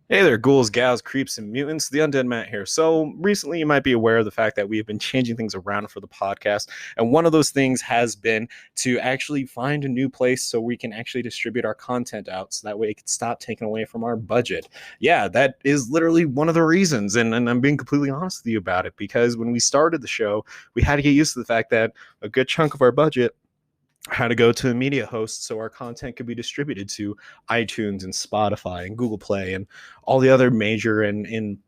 Hey there, ghouls, gals, creeps, and mutants. The Undead Matt here. So, recently you might be aware of the fact that we have been changing things around for the podcast. And one of those things has been to actually find a new place so we can actually distribute our content out so that way it can stop taking away from our budget. Yeah, that is literally one of the reasons. And I'm being completely honest with you about it because when we started the show, we had to get used to the fact that a good chunk of our budget how to go to a media host so our content could be distributed to iTunes and Spotify and Google Play and all the other major and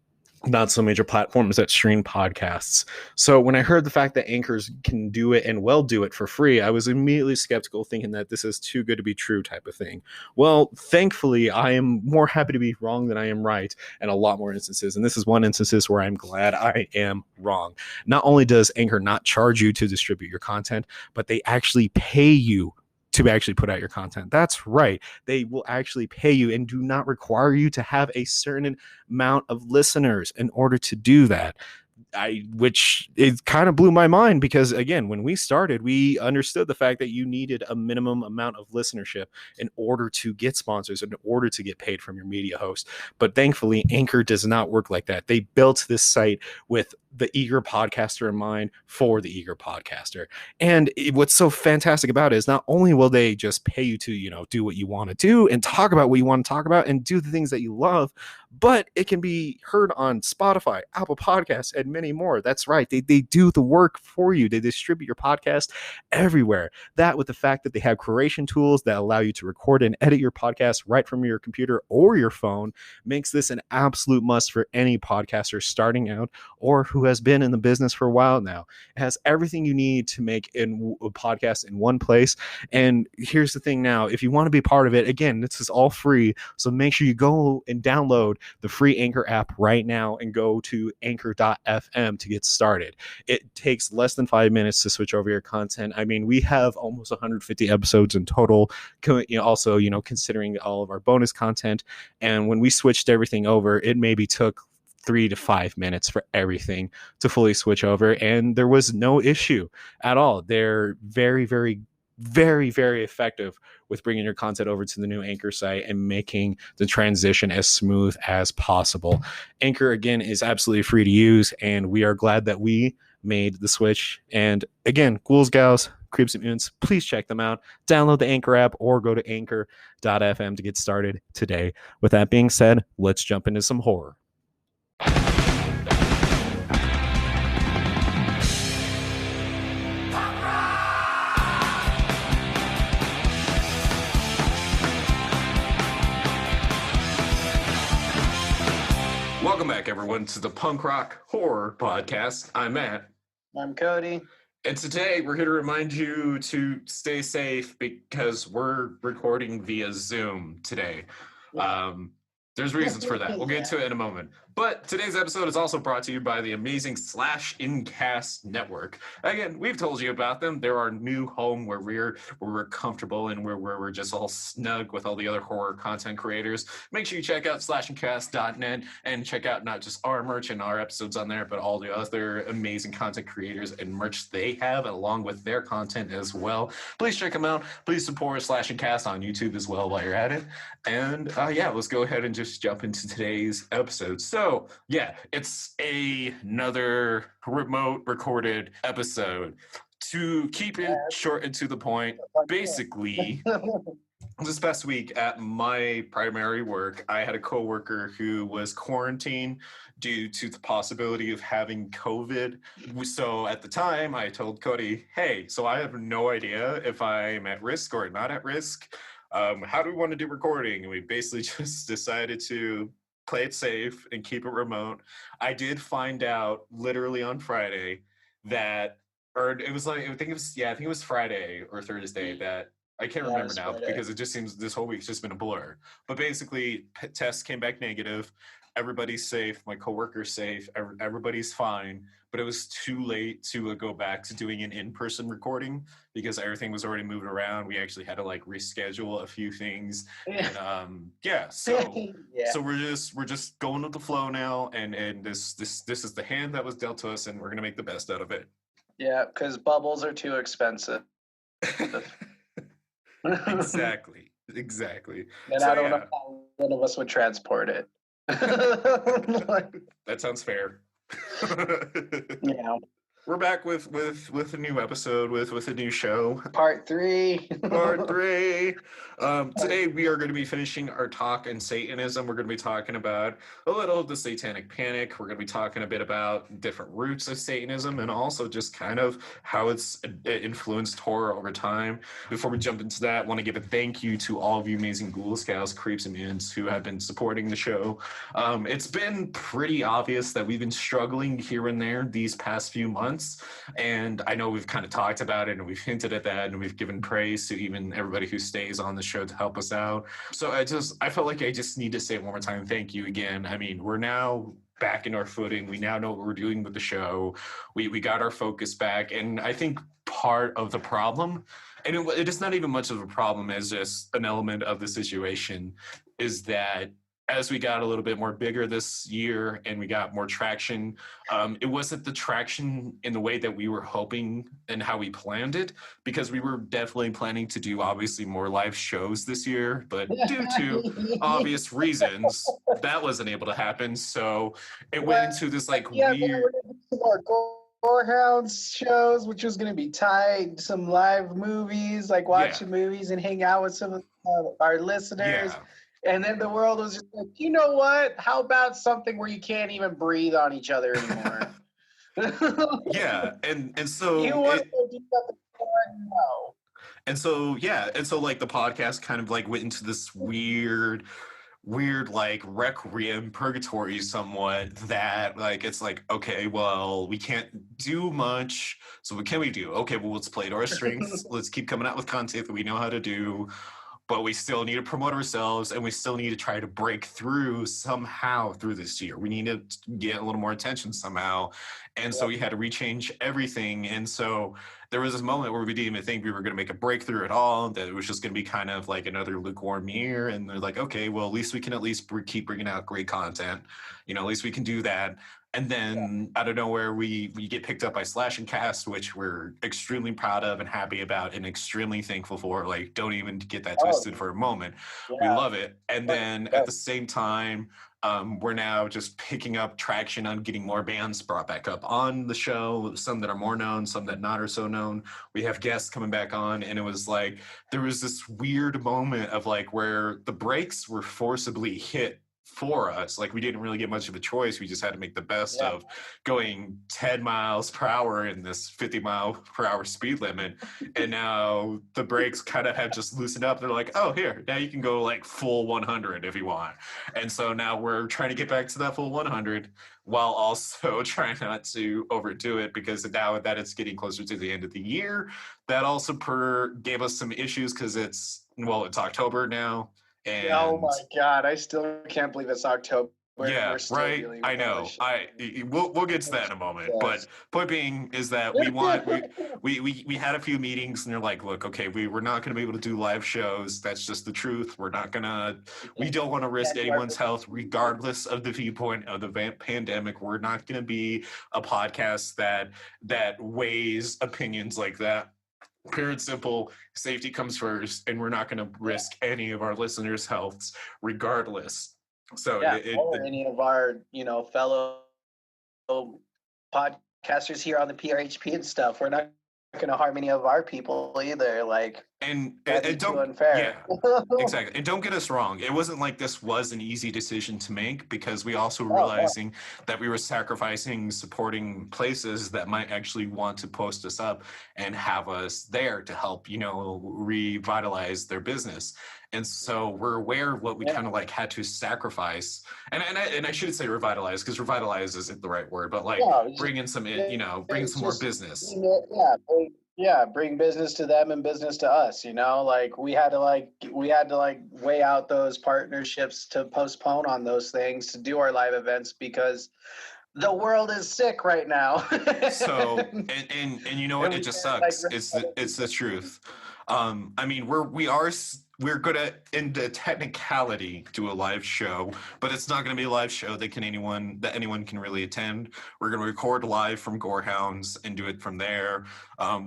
not so major platforms that stream podcasts. So when I heard the fact that anchors can do it and will do it for free, I was immediately skeptical, thinking that this is too good to be true type of thing. Well, thankfully, I am more happy to be wrong than I am right in a lot more instances. And this is one instances where I'm glad I am wrong. Not only does Anchor not charge you to distribute your content, but they actually pay you to actually put out your content. That's right. They will actually pay you and do not require you to have a certain amount of listeners in order to do that. Which it kind of blew my mind because again, when we started, we understood the fact that you needed a minimum amount of listenership in order to get sponsors, in order to get paid from your media host. But thankfully, Anchor does not work like that. They built this site with the eager podcaster in mind for the eager podcaster. And what's so fantastic about it is not only will they just pay you to, do what you want to do and talk about what you want to talk about and do the things that you love, but it can be heard on Spotify, Apple Podcasts, and many more. That's right. They do the work for you. They distribute your podcast everywhere. That with the fact that they have creation tools that allow you to record and edit your podcast right from your computer or your phone makes this an absolute must for any podcaster starting out or who has been in the business for a while now. It has everything you need to make a podcast in one place. And here's the thing now, if you want to be part of it, again, this is all free. So make sure you go and download the free Anchor app right now and go to anchor.fm to get started. It takes less than 5 minutes to switch over your content. I mean, we have almost 150 episodes in total, also, considering all of our bonus content. And when we switched everything over, it maybe took 3 to 5 minutes for everything to fully switch over. And there was no issue at all. They're very, very, very, very effective with bringing your content over to the new Anchor site and making the transition as smooth as possible. Anchor, again, is absolutely free to use, and we are glad that we made the switch. And again, ghouls, gals, creeps, and mutants, please check them out. Download the Anchor app or go to anchor.fm to get started today. With that being said, let's jump into some horror. Welcome back, everyone, to the Punk Rock Horror Podcast. I'm Matt. I'm Cody. And today we're here to remind you to stay safe because we're recording via Zoom today. There's reasons for that. We'll get to it in a moment. But today's episode is also brought to you by the amazing Slash Incast Network. Again, we've told you about them. They're our new home where we're comfortable and where we're just all snug with all the other horror content creators. Make sure you check out slashincast.net and check out not just our merch and our episodes on there, but all the other amazing content creators and merch they have along with their content as well. Please check them out. Please support Slash Incast on YouTube as well while you're at it. And let's go ahead and just jump into today's episode. So, it's another remote recorded episode. To keep it short and to the point, basically, this past week at my primary work, I had a coworker who was quarantined due to the possibility of having COVID. So at the time, I told Cody, hey, so I have no idea if I'm at risk or not at risk. How do we want to do recording? And we basically just decided to play it safe and keep it remote. I did find out literally on Friday that, or it was like, I think it was Friday or Thursday that, I can't remember now Friday. Because it just seems this whole week's just been a blur. But basically, tests came back negative. Everybody's safe. My coworker's safe. Everybody's fine. But it was too late to go back to doing an in-person recording because everything was already moved around. We actually had to reschedule a few things. And so we're just going with the flow now. And this is the hand that was dealt to us, and we're gonna make the best out of it. Yeah, because bubbles are too expensive. Exactly. And so, I don't know how one of us would transport it. That sounds fair. Yeah. We're back with a new episode with a new show. Part 3. Part 3. Today we are going to be finishing our talk on Satanism. We're going to be talking about a little of the satanic panic. We're going to be talking a bit about different roots of Satanism and also just kind of how it's influenced horror over time. Before we jump into that, I want to give a thank you to all of you amazing Ghoul Scouts, Creeps, and Mutants who have been supporting the show. It's been pretty obvious that we've been struggling here and there these past few months. And I know we've kind of talked about it and we've hinted at that and we've given praise to even everybody who stays on the show to help us out. So I felt like I just need to say it one more time. Thank you again. I mean, we're now back in our footing. We now know what we're doing with the show. We got our focus back. And I think part of the problem, and it is not even much of a problem as just an element of the situation, is that as we got a little bit more bigger this year and we got more traction, it wasn't the traction in the way that we were hoping and how we planned it, because we were definitely planning to do obviously more live shows this year, but due to obvious reasons, that wasn't able to happen. So it went into this like weird... Gorehounds shows, which was going to be tied, some live movies, like watching movies and hang out with some of our listeners. Yeah. And then the world was just like, you know what? How about something where you can't even breathe on each other anymore? Yeah, and so you want to do something? No. And so like the podcast kind of like went into this weird like requiem purgatory somewhat, that like it's like, okay, well, we can't do much, so what can we do? Okay, well, let's play to our strengths. Let's keep coming out with content that we know how to do, but we still need to promote ourselves and we still need to try to break through somehow through this year. We need to get a little more attention somehow. And so we had to rechange everything. And so there was this moment where we didn't even think we were going to make a breakthrough at all, that it was just going to be kind of like another lukewarm year. And they're like, okay, well, at least we can keep bringing out great content. You know, at least we can do that. And then out of nowhere, we get picked up by Slash and Cast, which we're extremely proud of and happy about and extremely thankful for. Like, don't even get that twisted for a moment. Yeah. We love it. And then at the same time, we're now just picking up traction on getting more bands brought back up on the show, some that are more known, some that not are so known. We have guests coming back on, and it was like there was this weird moment of like where the brakes were forcibly hit for us. Like, we didn't really get much of a choice. We just had to make the best of going 10 miles per hour in this 50 mile per hour speed limit. And now the brakes kind of have just loosened up. They're like, oh, here, now you can go like full 100 if you want. And so now we're trying to get back to that full 100 while also trying not to overdo it, because now that it's getting closer to the end of the year, that also gave us some issues, because it's October now. And oh my God, I still can't believe it's October. Yeah, right. I know. We'll get to that in a moment. Yes. But point being is that we had a few meetings, and they're like, look, okay, we're not going to be able to do live shows. That's just the truth. We don't want to risk anyone's health, regardless of the viewpoint of the pandemic. We're not going to be a podcast that weighs opinions like that. Pure and simple, safety comes first, and we're not going to risk any of our listeners' healths regardless. So or any of our, fellow podcasters here on the PRHP and stuff. We're not going to harm any of our people either. Like, and don't unfair. Yeah, exactly. And don't get us wrong. It wasn't like this was an easy decision to make, because we also were realizing that we were sacrificing supporting places that might actually want to post us up and have us there to help, revitalize their business. And so we're aware of what we kind of like had to sacrifice, and I shouldn't say revitalize, because revitalize isn't the right word, but like bring in some, bring some more business. Bring business to them and business to us. Like we had to weigh out those partnerships to postpone on those things to do our live events, because the world is sick right now. So and you know what? It just sucks. It's the truth. I mean, we're good at, in the technicality, do a live show, but it's not going to be a live show that anyone can really attend. We're going to record live from Gorehounds and do it from there.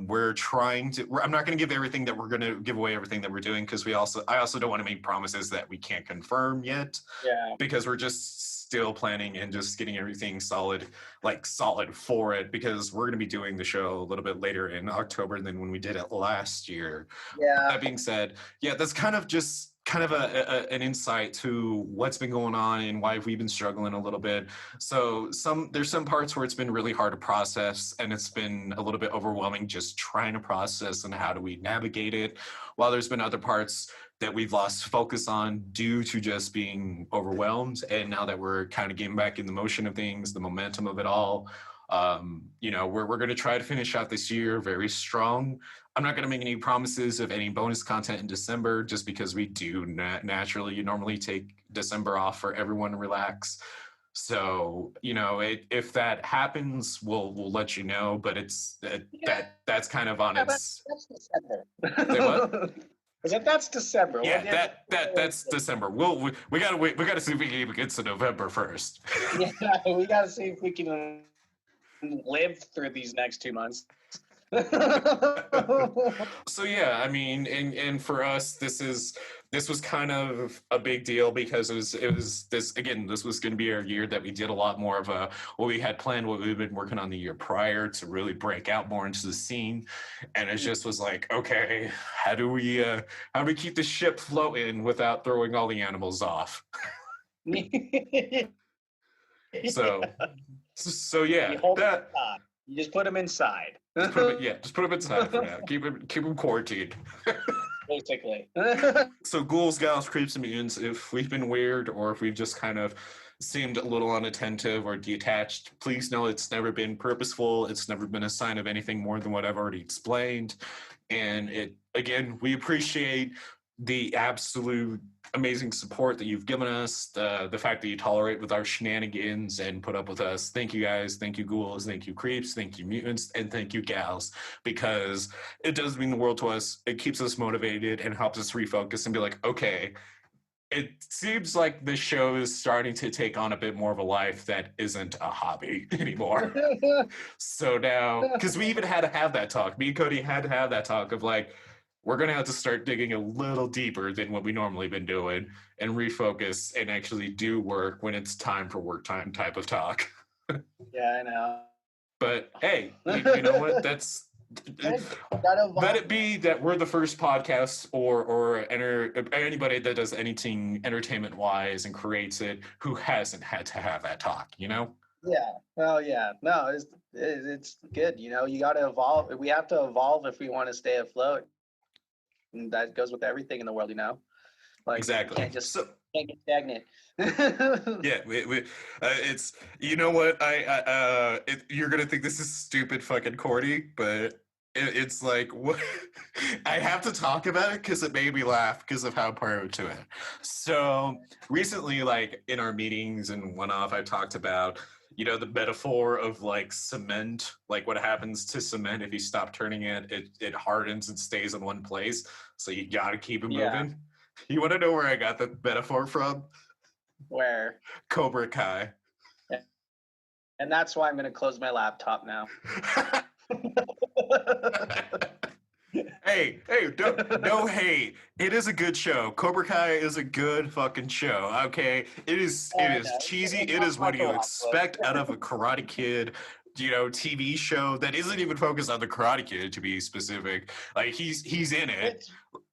We're trying to. I'm not going to give everything that we're going to give away everything that we're doing, because I also don't want to make promises that we can't confirm yet. Yeah. Because we're just still planning and just getting everything solid for it, because we're going to be doing the show a little bit later in October than when we did it last year. Yeah. That being said, yeah, that's kind of an insight to what's been going on and why we've been struggling a little bit. So there's some parts where it's been really hard to process, and it's been a little bit overwhelming just trying to process and how do we navigate it, while there's been other parts that we've lost focus on due to just being overwhelmed. And now that we're kind of getting back in the motion of things, the momentum of it all, we're going to try to finish out this year very strong. I'm not going to make any promises of any bonus content in December, just because we do naturally normally take December off for everyone to relax. So, if that happens, we'll let you know. But that's kind of on its. That's December. Say what? That's December. Yeah, that's December. We gotta wait. We gotta see if we can even get to November first. Yeah, we gotta see if we can live through these next 2 months. So yeah, I mean, and for us, this was kind of a big deal, because it was this was going to be our year that we did a lot more of what we had planned, what we've been working on the year prior, to really break out more into the scene. And it just was like, okay, how do we keep the ship floating without throwing all the animals off? So yeah, you just put them inside. Just put them inside for now. Keep them quarantined. Basically. So ghouls, gals, creeps, and mutants, if we've been weird or if we've just kind of seemed a little unattentive or detached, please know it's never been purposeful. It's never been a sign of anything more than what I've already explained. And we appreciate the absolute amazing support that you've given us, the fact that you tolerate with our shenanigans and put up with us. Thank you guys. Thank you ghouls. Thank you creeps. Thank you mutants. And thank you gals, because it does mean the world to us. It keeps us motivated and helps us refocus and be like, okay, it seems like this show is starting to take on a bit more of a life that isn't a hobby anymore. So now, because we even had to have that talk, me and Cody had to have that talk of like, we're going to have to start digging a little deeper than what we normally been doing and refocus and actually do work when it's time for work time type of talk. Yeah, I know. But hey, you know what? Let it be that we're the first podcast or anybody that does anything entertainment wise and creates it who hasn't had to have that talk, Yeah. Well, yeah. No, it's good. You got to evolve. We have to evolve if we want to stay afloat. And that goes with everything in the world, Like, exactly. You can't get stagnant. Yeah, it's, you know what, you're gonna think this is stupid fucking corny, but it's like, what? I have to talk about it because it made me laugh because of how important to it. So recently, like in our meetings and whatnot, I talked about the metaphor of like cement, like what happens to cement if you stop turning it hardens and stays in one place. So you gotta keep it moving. You want to know where I got the metaphor from? Where? Cobra Kai. Yeah. And that's why I'm going to close my laptop now. Hey, no hate. It is a good show. Cobra Kai is a good fucking show. Okay, it is cheesy. It is what you expect out of a Karate Kid, TV show that isn't even focused on the Karate Kid, to be specific. Like he's in it.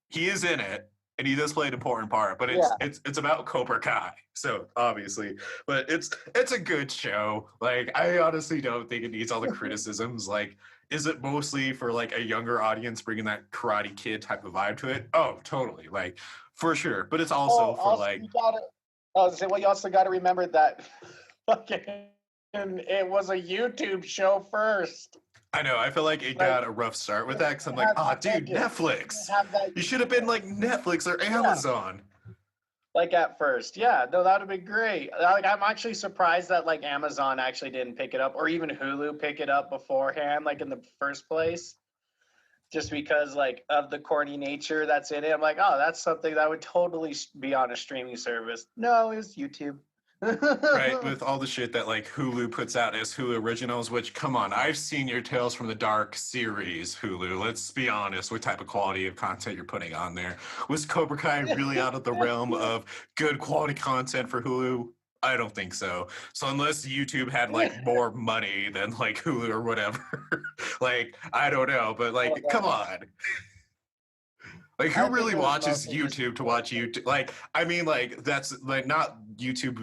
He is in it, and he does play an important part. But it's about Cobra Kai, so obviously. But it's a good show. Like I honestly don't think it needs all the criticisms. Like, is it mostly for like a younger audience, bringing that Karate Kid type of vibe to it? Oh, totally, like for sure. But it's also you also got to remember that fucking it was a YouTube show first. I know. I feel like it got a rough start with that because I'm like, dude, Netflix. You should have been like Netflix or Amazon. Like at first, yeah, no, that would be great. Like, I'm actually surprised that like Amazon actually didn't pick it up, or even Hulu pick it up beforehand, like in the first place, just because like of the corny nature that's in it. I'm like, oh, that's something that would totally be on a streaming service. No, it was YouTube. Right, with all the shit that like Hulu puts out as Hulu originals, which, come on, I've seen your Tales from the Dark series, Hulu. Let's be honest, what type of quality of content you're putting on there. Was Cobra Kai really out of the realm of good quality content for Hulu? I don't think so. So unless YouTube had like more money than like Hulu or whatever, like I don't know, but like come on. Like, who I think really it was watches mostly just YouTube to watch YouTube? Like, I mean, like, that's like not YouTube.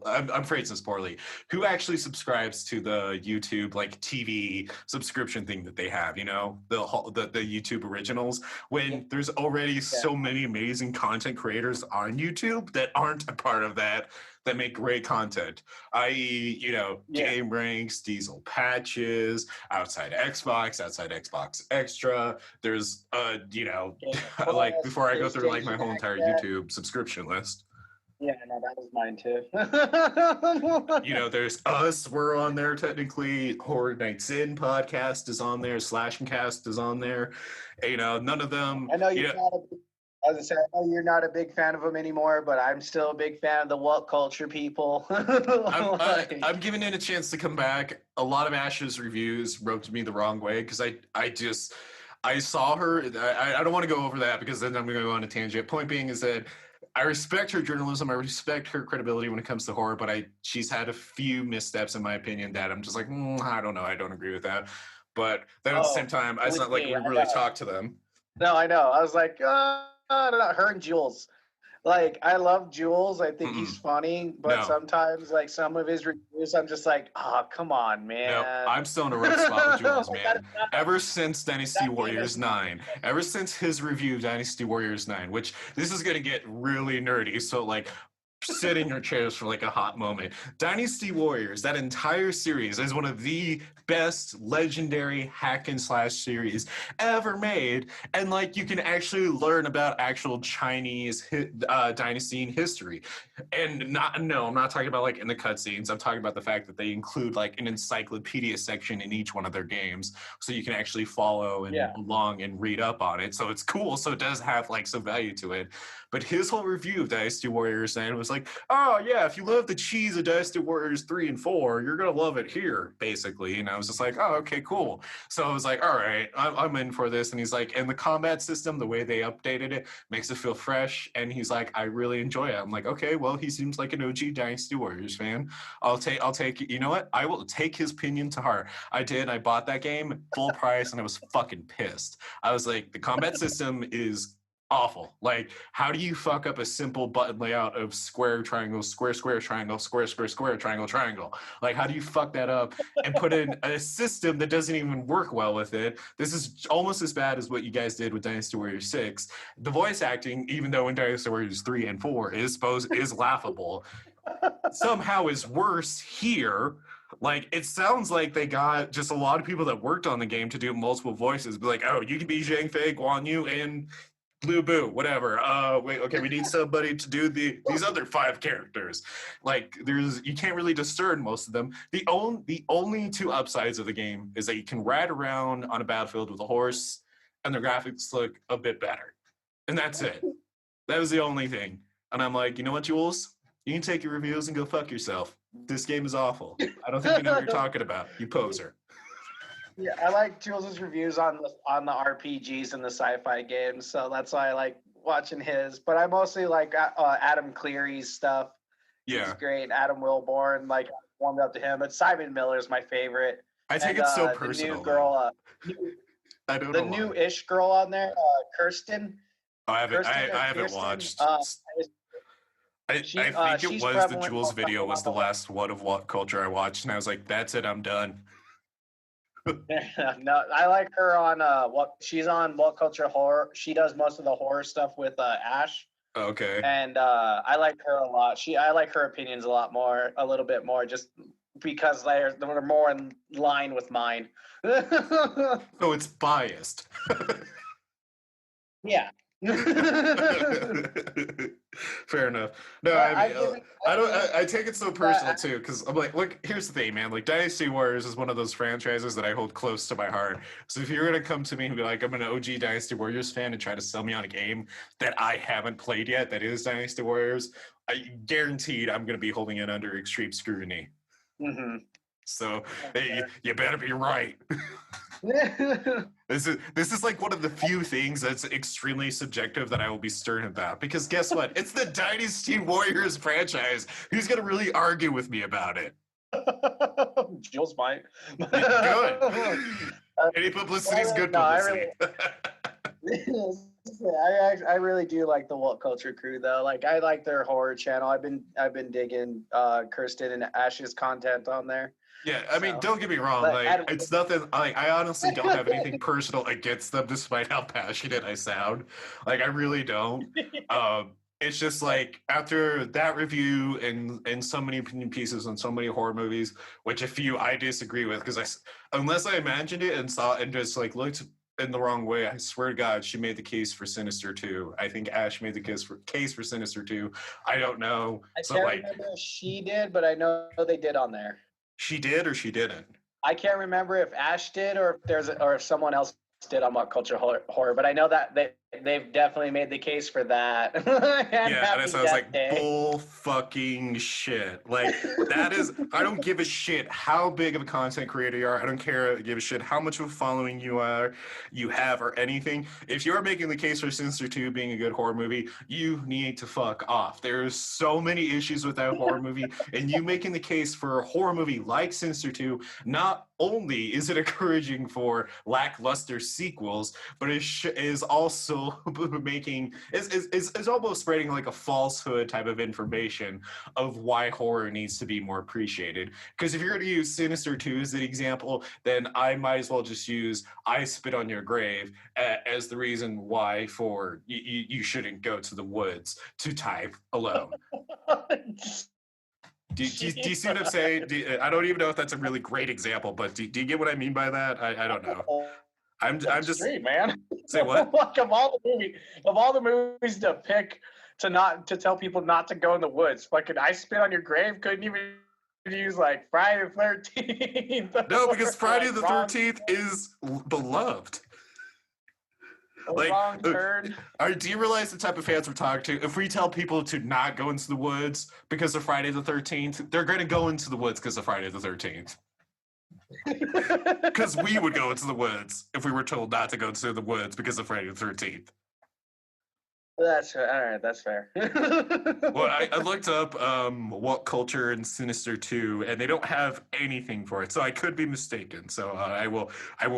I'm phrasing this poorly. Who actually subscribes to the YouTube like TV subscription thing that they have? You know, the YouTube originals. yeah, When there's already yeah, so many amazing content creators on YouTube that aren't a part of that, that make great content, i.e., you know, yeah. Game Ranks, Diesel Patches, Outside Xbox Extra. There's you know, Game like Plus, before I go through like my PlayStation whole entire Access. YouTube subscription list. Yeah, no, that was mine too. You know, there's us, we're on there technically. Horror Nights In podcast is on there. Slashcast is on there. You know, none of them, I know you you're know, not a big, as I said, I know you're not a big fan of them anymore, but I'm still a big fan of the woke culture people. I'm giving it a chance to come back. A lot of Ash's reviews rubbed me the wrong way because I saw her. I don't want to go over that because then I'm going to go on a tangent. Point being is that I respect her journalism. I respect her credibility when it comes to horror, but she's had a few missteps in my opinion that I'm just like, I don't know. I don't agree with that. But then at the same Oh, time, it's believe not like me, we I really know. talk to them. No, I know. I was like, I don't know, her and Jules. Like, I love Jules. I think he's Mm-mm. funny, but No, sometimes, like, some of his reviews, I'm just like, oh, come on, no, man. I'm still in a rough spot with Jules, Like, man. Ever since Dynasty that game Warriors is 9, ever since his review of Dynasty Warriors 9, which this is going to get really nerdy, so like sit in your chairs for like a hot moment. Dynasty Warriors, that entire series is one of the best legendary hack and slash series ever made. And like you can actually learn about actual Chinese dynasty in history. And no, I'm not talking about like in the cutscenes. I'm talking about the fact that they include like an encyclopedia section in each one of their games. So you can actually follow and Yeah. along and read up on it. So it's cool. So it does have like some value to it. But his whole review of Dynasty Warriors and was like, oh yeah, if you love the cheese of Dynasty Warriors 3 and 4, you're gonna love it here, basically. And I was just like, oh, okay, cool. So I was like, all right, I'm in for this. And he's like, and the combat system, the way they updated it, makes it feel fresh. And he's like, I really enjoy it. I'm like, okay, well, he seems like an OG Dynasty Warriors fan. I'll take, you know what? I will take his opinion to heart. I did. I bought that game full price and I was fucking pissed. I was like, the combat system is awful. Like, how do you fuck up a simple button layout of square, triangle, square, square, triangle, square, square, square, triangle, triangle? Like, how do you fuck that up and put in a system that doesn't even work well with it? This is almost as bad as what you guys did with Dynasty Warriors 6. The voice acting, even though in Dynasty Warriors 3 and 4 is laughable, somehow is worse here. Like, it sounds like they got just a lot of people that worked on the game to do multiple voices. Be like, oh, you can be Zhang Fei, Guan Yu, and Blue Boo, whatever. Wait, okay, we need somebody to do these other 5 characters. Like, you can't really discern most of them. The only 2 upsides of the game is that you can ride around on a battlefield with a horse, and the graphics look a bit better, and that's it. That was the only thing. And I'm like, you know what, Jules? You can take your reviews and go fuck yourself. This game is awful. I don't think you know what you're talking about. You poser. Yeah, I like Jules's reviews on the RPGs and the sci-fi games, so that's why I like watching his. But I mostly like Adam Cleary's stuff. He's Yeah. great. Adam Wilborn, like I warmed up to him. But Simon Miller's my favorite, I take and it so the new personal, though. girl, I don't the know why. new-ish girl on there, Kirsten. I haven't, Kirsten or I haven't Kirsten. watched. I She think it she's was the prevalent Jules video was on the the list. last one of what culture I watched, and I was like, that's it, I'm done. No, I like her on what she's on What Culture Horror. She does most of the horror stuff with Ash. Okay. And I like her a lot. I like her opinions a little bit more, just because they're more in line with mine. So it's biased. Yeah. Fair enough. No, But I mean, I take it so personal but too, because I'm like, look, here's the thing, man. Like, Dynasty Warriors is one of those franchises that I hold close to my heart. So if you're gonna come to me and be like, I'm an OG Dynasty Warriors fan and try to sell me on a game that I haven't played yet, that is Dynasty Warriors, I guaranteed I'm gonna be holding it under extreme scrutiny. mm-hmm. So hey, you better be right. This is like one of the few things that's extremely subjective that I will be stern about, because guess what? It's the Dynasty Warriors franchise. Who's gonna really argue with me about it? Jules might. Good. Any publicity is good publicity. I really do like the What Culture crew though. Like I like their horror channel. I've been digging Kirsten and Ash's content on there. Yeah, I mean, don't get me wrong. Like, it's nothing. Like, I honestly don't have anything personal against them, despite how passionate I sound. Like, I really don't. It's just like after that review and so many opinion pieces on so many horror movies, which a few I disagree with, because unless I imagined it and saw and just like looked in the wrong way, I swear to God, she made the case for Sinister 2. I think Ash made the case for Sinister 2. I don't know. I can't remember if she did, but I know they did on there. She did or she didn't? I can't remember if Ash did or if someone else did on What Culture Horror, but I know that they've definitely made the case for that. Yeah, and so I was like, bull fucking shit. Like, that is, I don't give a shit how big of a content creator you are. I don't give a shit how much of a following you have or anything. If you're making the case for Sinister 2 being a good horror movie, you need to fuck off. There's so many issues with that horror movie, and you making the case for a horror movie like Sinister 2, not only is it encouraging for lackluster sequels, but it is also is almost spreading like a falsehood type of information of why horror needs to be more appreciated. Because if you're going to use Sinister 2 as the example, then I might as well just use I Spit on Your Grave as the reason why for you shouldn't go to the woods to type alone. Do you see what I'm saying? I don't even know if that's a really great example, but do you get what I mean by that? I don't know. I'm just great, man. Say what? Like of all the movies to pick to tell people not to go in the woods, fucking I Spit on Your Grave couldn't even use like Friday the 13th. No, because Friday the 13th is beloved. Like, wrong turn. Do you realize the type of fans we're talking to? If we tell people to not go into the woods because of Friday the 13th, they're going to go into the woods because of Friday the 13th. Because we would go into the woods if we were told not to go into the woods because of Friday the 13th. That's all right. That's fair. Well, I looked up What Culture and Sinister 2, and they don't have anything for it, so I could be mistaken. So I will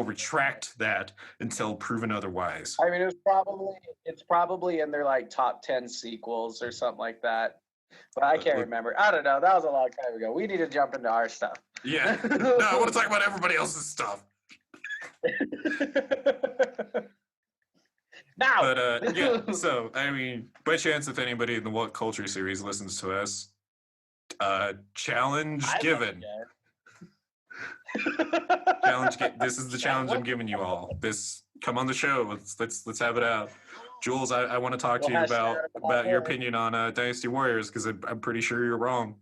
retract that until proven otherwise. I mean, it's probably in their like top 10 sequels or something like that. But I can't remember. I don't know. That was a long time ago. We need to jump into our stuff. Yeah. No, I want to talk about everybody else's stuff. Now. But yeah, so I mean, by chance, if anybody in the What Culture series listens to us, challenge given. This is the challenge I'm giving you all. Come on the show. Let's have it out. Jules, I want to talk to you about your opinion on Dynasty Warriors, because I'm pretty sure you're wrong.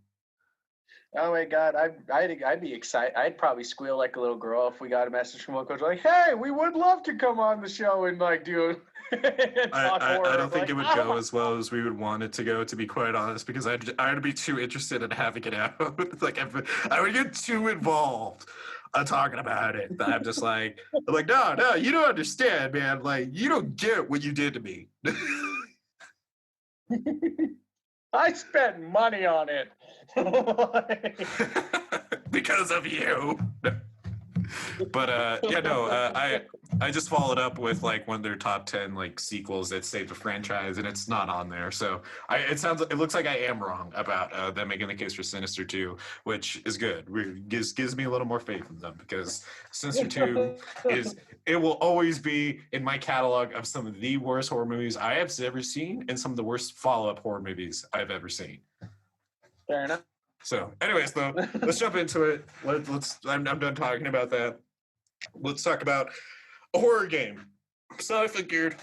Oh my God, I'd be excited. I'd probably squeal like a little girl if we got a message from one coach like, "Hey, we would love to come on the show and like do." I don't think it would go as well as we would want it to go, to be quite honest, because I'd be too interested in having it out. Like I would get too involved talking about it. I'm just like, no, you don't understand, man. Like, you don't get what you did to me. I spent money on it. Because of you. But yeah, no, I just followed up with like one of their top 10 like sequels that saved the franchise, and it's not on there. So it looks like I am wrong about them making the case for Sinister 2, which is good. Gives me a little more faith in them, because Sinister 2 it will always be in my catalog of some of the worst horror movies I have ever seen, and some of the worst follow-up horror movies I've ever seen. Fair enough. So, anyways, though, let's jump into it. I'm done talking about that. Let's talk about a horror game. So I figured,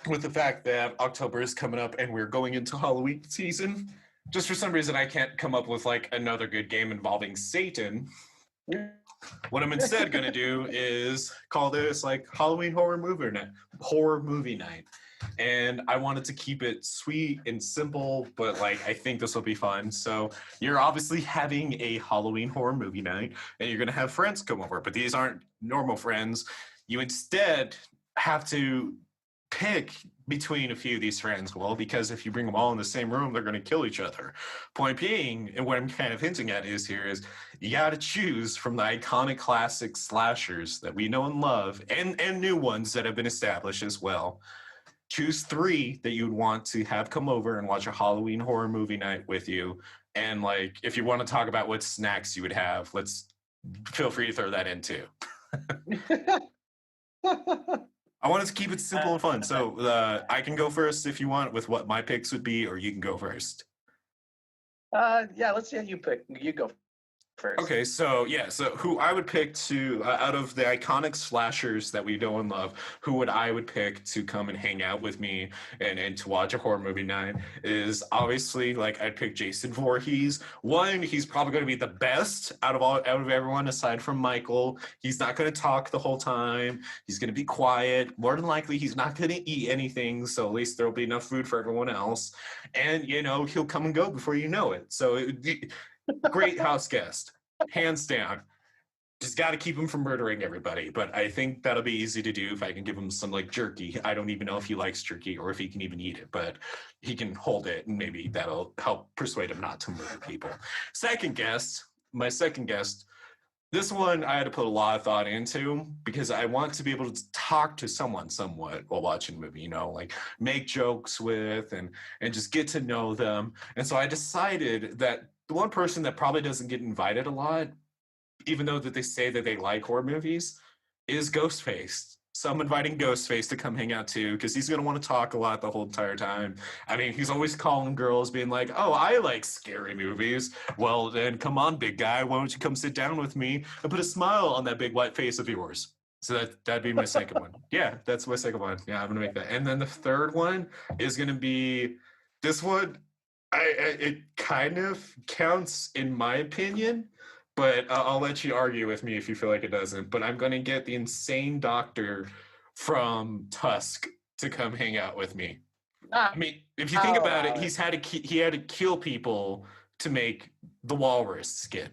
with the fact that October is coming up and we're going into Halloween season, just for some reason I can't come up with like another good game involving Satan. What I'm instead going to do is call this like Halloween horror movie night. and I wanted to keep it sweet and simple, but like I think this will be fun. So you're obviously having a Halloween horror movie night, and you're gonna have friends come over, but these aren't normal friends. You instead have to pick between a few of these friends. Well, because if you bring them all in the same room, they're going to kill each other. Point being, and what I'm kind of hinting at is you got to choose from the iconic classic slashers that we know and love, and new ones that have been established as well. Choose 3 that you'd want to have come over and watch a Halloween horror movie night with you. And like, if you want to talk about what snacks you would have, let's feel free to throw that in too. I wanted to keep it simple and fun. So I can go first if you want with what my picks would be, or you can go first. Yeah, let's see how you pick. You go first. Okay, so who I would pick to out of the iconic slashers that we know and love, who I would pick to come and hang out with me and to watch a horror movie night is obviously, like, I'd pick Jason Voorhees. One, he's probably going to be the best out of everyone aside from Michael. He's not going to talk the whole time. He's going to be quiet. More than likely, he's not going to eat anything. So at least there'll be enough food for everyone else. And he'll come and go before you know it. So it would be great house guest, hands down. Just got to keep him from murdering everybody. But I think that'll be easy to do if I can give him some like jerky. I don't even know if he likes jerky or if he can even eat it, but he can hold it, and maybe that'll help persuade him not to murder people. My second guest, this one I had to put a lot of thought into because I want to be able to talk to someone somewhat while watching a movie, like make jokes with and just get to know them. And so I decided that the one person that probably doesn't get invited a lot, even though that they say that they like horror movies, is Ghostface. So I'm inviting Ghostface to come hang out too, because he's going to want to talk a lot the whole entire time. I mean, he's always calling girls being like, oh, I like scary movies. Well, then come on, big guy. Why don't you come sit down with me and put a smile on that big white face of yours? So that'd be my second one. Yeah, that's my second one. Yeah, I'm going to make that. And then the third one is going to be this one. It kind of counts in my opinion, but I'll let you argue with me if you feel like it doesn't. But I'm going to get the insane doctor from Tusk to come hang out with me. I mean, if you think about it, he had to kill people to make the walrus skin.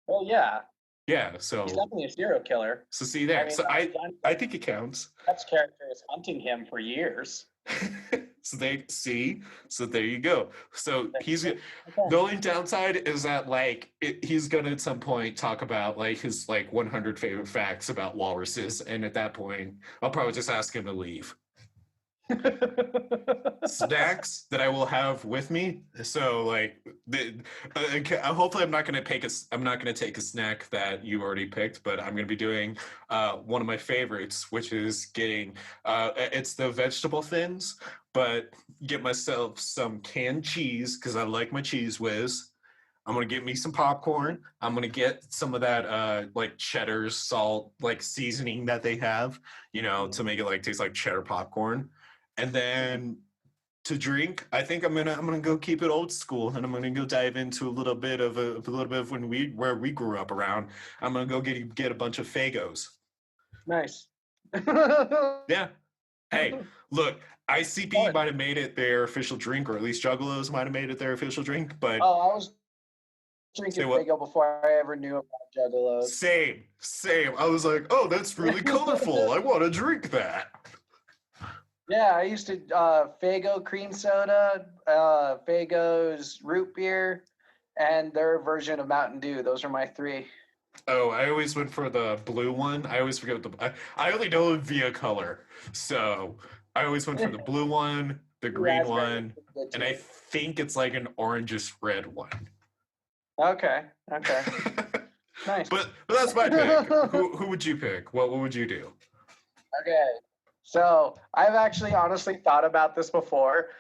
Well, yeah. Yeah, so he's definitely a serial killer. So see there. I think it counts. That character is hunting him for years. So there you go. So he's the only downside is that he's gonna at some point talk about his 100 favorite facts about walruses, and at that point I'll probably just ask him to leave. Snacks that I will have with me. So hopefully I'm not going to take a snack that you already picked, but I'm going to be doing one of my favorites, which is getting it's the vegetable thins, but get myself some canned cheese because I like my Cheese Whiz. I'm going to get me some popcorn. I'm going to get some of that cheddar salt seasoning that they have, to make it taste like cheddar popcorn. And then to drink, I think I'm gonna go keep it old school, and I'm gonna go dive into a little bit of where we grew up around. I'm gonna go get a bunch of Fagos. Nice. Yeah. Hey, look, ICP might have made it their official drink, or at least Juggalos might have made it their official drink. But I was drinking Fago before I ever knew about Juggalos. Same. I was like, oh, that's really colorful. I want to drink that. Yeah, I used to Faygo cream soda, Faygo's root beer, and their version of Mountain Dew. Those are my 3. Oh, I always went for the blue one. I always forget I only know it via color. So I always went for the blue one, the green one, and I think it's an orangish red one. Okay. Nice. But that's my pick. Who would you pick? What would you do? Okay. So I've actually honestly thought about this before.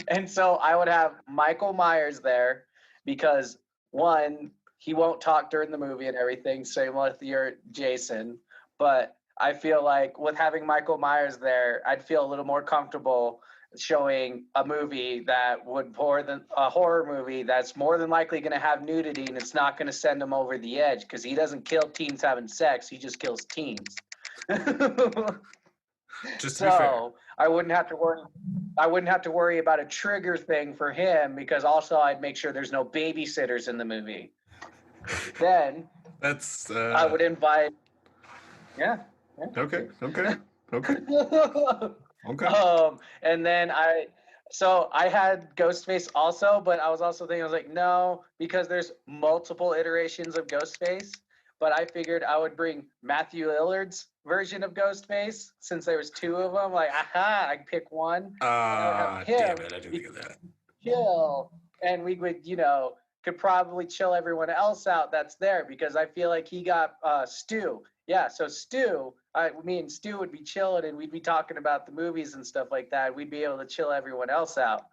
and so I would have Michael Myers there because, one, he won't talk during the movie and everything. Same with your Jason. But I feel like with having Michael Myers there, I'd feel a little more comfortable showing a movie that would a horror movie that's more than likely going to have nudity, and it's not going to send him over the edge because he doesn't kill teens having sex. He just kills teens. Just to be fair. I wouldn't have to worry about a trigger thing for him, because also I'd make sure there's no babysitters in the movie. Then that's I would invite. Yeah. Okay. And then I had Ghostface also, but I was also thinking, I was like, no, because there's multiple iterations of Ghostface. But I figured I would bring Matthew Lillard's version of Ghostface, since there was two of them. Like, I'd pick one. And I would have him damn it! I didn't think of that. Chill, and we would, could probably chill everyone else out that's there, because I feel like he got Stu. Yeah, so Stu, me and Stu would be chilling, and we'd be talking about the movies and stuff like that. We'd be able to chill everyone else out.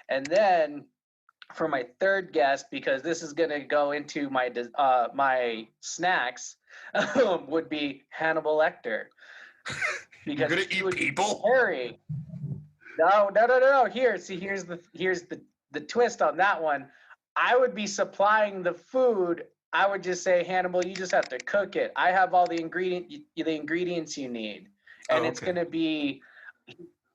And then for my third guest, because this is going to go into my my snacks, would be Hannibal Lecter. Because you're going to eat people? Scary. No. Here's the twist on that one. I would be supplying the food. I would just say, Hannibal, you just have to cook it. I have all the ingredients you need. And it's going to be,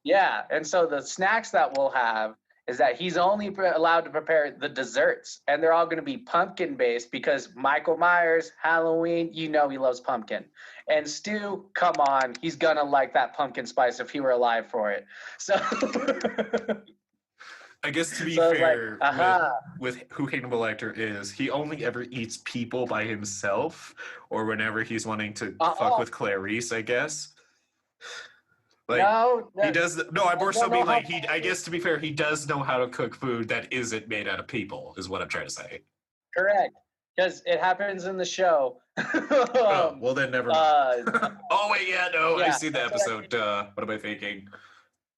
yeah. And so the snacks that we'll have is that he's only allowed to prepare the desserts. And they're all going to be pumpkin-based, because Michael Myers, Halloween, he loves pumpkin. And Stu, come on, he's going to like that pumpkin spice if he were alive for it. So... I guess to be fair, with who Hannibal Lecter is, he only ever eats people by himself, or whenever he's wanting to fuck with Clarice, I guess. Like, he does. I more so mean like I guess to be fair, he does know how to cook food that isn't made out of people. Is what I'm trying to say. Correct, because it happens in the show. Well then, never mind. Oh wait, I've seen the episode. What am I thinking?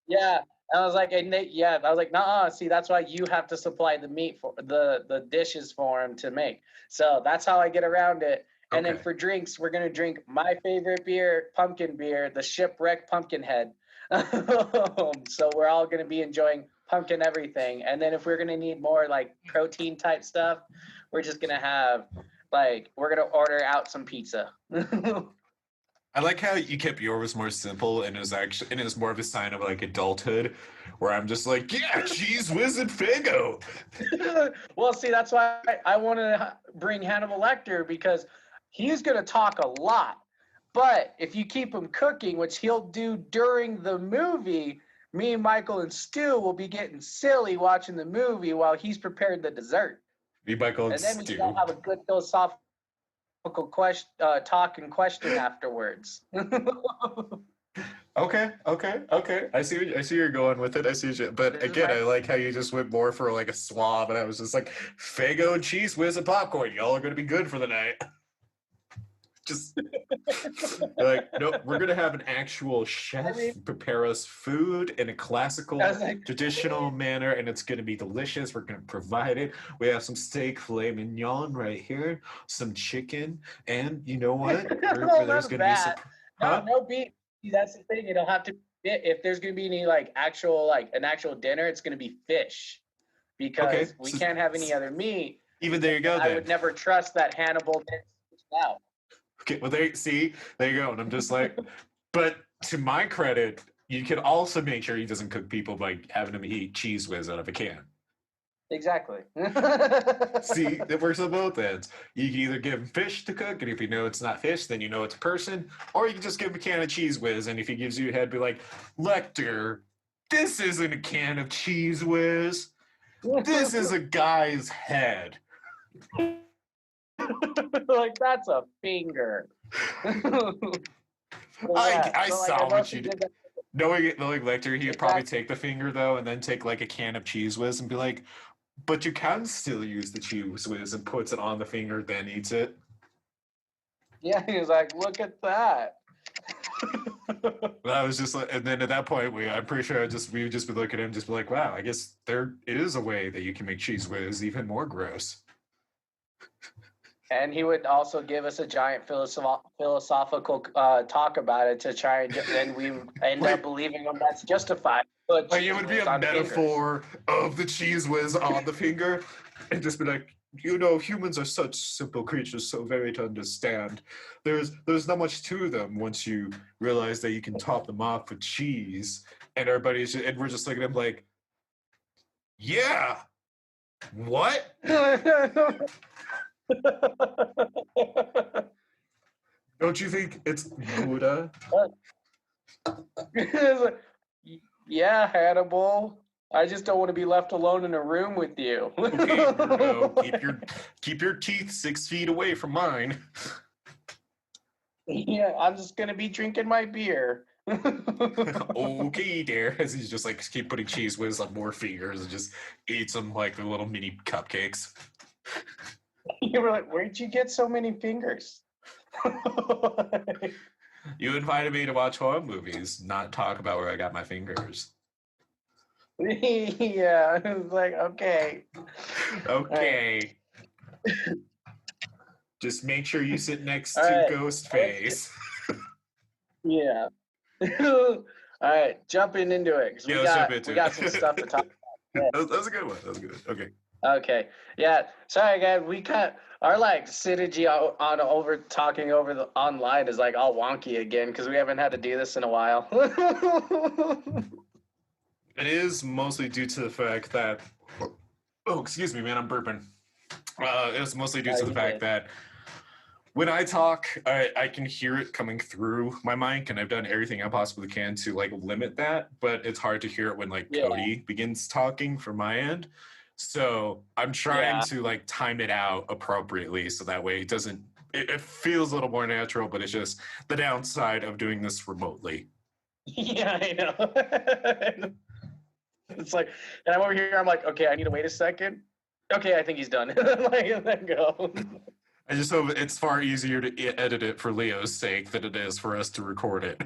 Yeah. And I was like, nah, see, that's why you have to supply the meat for the dishes for him to make. So that's how I get around it. And then for drinks, we're going to drink my favorite beer, pumpkin beer, the Shipwreck Pumpkinhead. So we're all going to be enjoying pumpkin everything. And then if we're going to need more like protein type stuff, we're just going to have we're going to order out some pizza. I like how you kept yours more simple, and it was more of a sign of like adulthood, where I'm just like, yeah, cheese whiz and Fago. Well, see, that's why I want to bring Hannibal Lecter, because he's going to talk a lot. But if you keep him cooking, which he'll do during the movie, me, Michael, and Stu will be getting silly watching the movie while he's prepared the dessert. Me, Michael, and then Stu. We can have a good philosophical talk and question afterwards. Okay. I see where you're going with it. But again, I like how you just went more for like a swab, and I was just like, Fago, cheese whiz, and popcorn. Y'all are gonna be good for the night. Just like, no, we're gonna have an actual chef prepare us food in a classical, traditional manner, and it's gonna be delicious. We're gonna provide it. We have some steak filet mignon right here, some chicken, and you know what? There's gonna be some. No beef. See, that's the thing. It'll have to. If there's gonna be any an actual dinner, it's gonna be fish, because we can't have any other meat. Even there you go. I would never trust that Hannibal didn't out. Okay, well, there you go. And I'm just like, but to my credit, you can also make sure he doesn't cook people by having him eat cheese whiz out of a can. Exactly. See, it works on both ends. You can either give him fish to cook, and if you know it's not fish, then you know it's a person, or you can just give him a can of cheese whiz, and if he gives you a head, be like, Lecter, this isn't a can of cheese whiz. This is a guy's head. That's a finger. I saw what you did. Knowing Lecter, he'd probably take the finger though, and then take like a can of cheese whiz and be like, but you can still use the cheese whiz, and puts it on the finger, then eats it. Yeah, he was like, look at that. I was just like, and then at that point, I'm pretty sure we would just be looking at him, just be like, wow, I guess there is a way that you can make cheese whiz even more gross. And he would also give us a giant philosophical talk about it to try and then we end up believing him that's justified. Like it would be a metaphor of the cheese whiz on the finger, and just be like, humans are such simple creatures, so very to understand. There's not much to them once you realize that you can top them off with cheese. And and we're just looking at him like, yeah, what? Don't you think it's Buddha? Yeah, Hannibal. I just don't want to be left alone in a room with you. Okay, Bruno, keep your teeth 6 feet away from mine. Yeah, I'm just gonna be drinking my beer. Okay, there. As he's just like keep putting cheese whiz on more fingers and just eats them like the little mini cupcakes. You were like, where'd you get so many fingers? You invited me to watch horror movies, not talk about where I got my fingers. Yeah, it was like, okay. Okay. Just make sure you sit next to Ghostface. Yeah. All right, jumping into it because we got some stuff to talk about. That was a good one. That was good. Okay. Okay. Yeah. Sorry, guys. We our like synergy on over talking over the online is like all wonky again because we haven't had to do this in a while. It is mostly due to the fact that. Oh, excuse me, man. I'm burping. It's mostly due to the fact that when I talk, I can hear it coming through my mic, and I've done everything I possibly can to like limit that. But it's hard to hear it when like Cody begins talking from my end. So I'm trying to like time it out appropriately so that way it doesn't. It feels a little more natural, but it's just the downside of doing this remotely. Yeah, I know. It's like, and I'm over here. I'm like, okay, I need to wait a second. Okay, I think he's done. Like, then go. I just hope it's far easier to edit it for Leo's sake than it is for us to record it.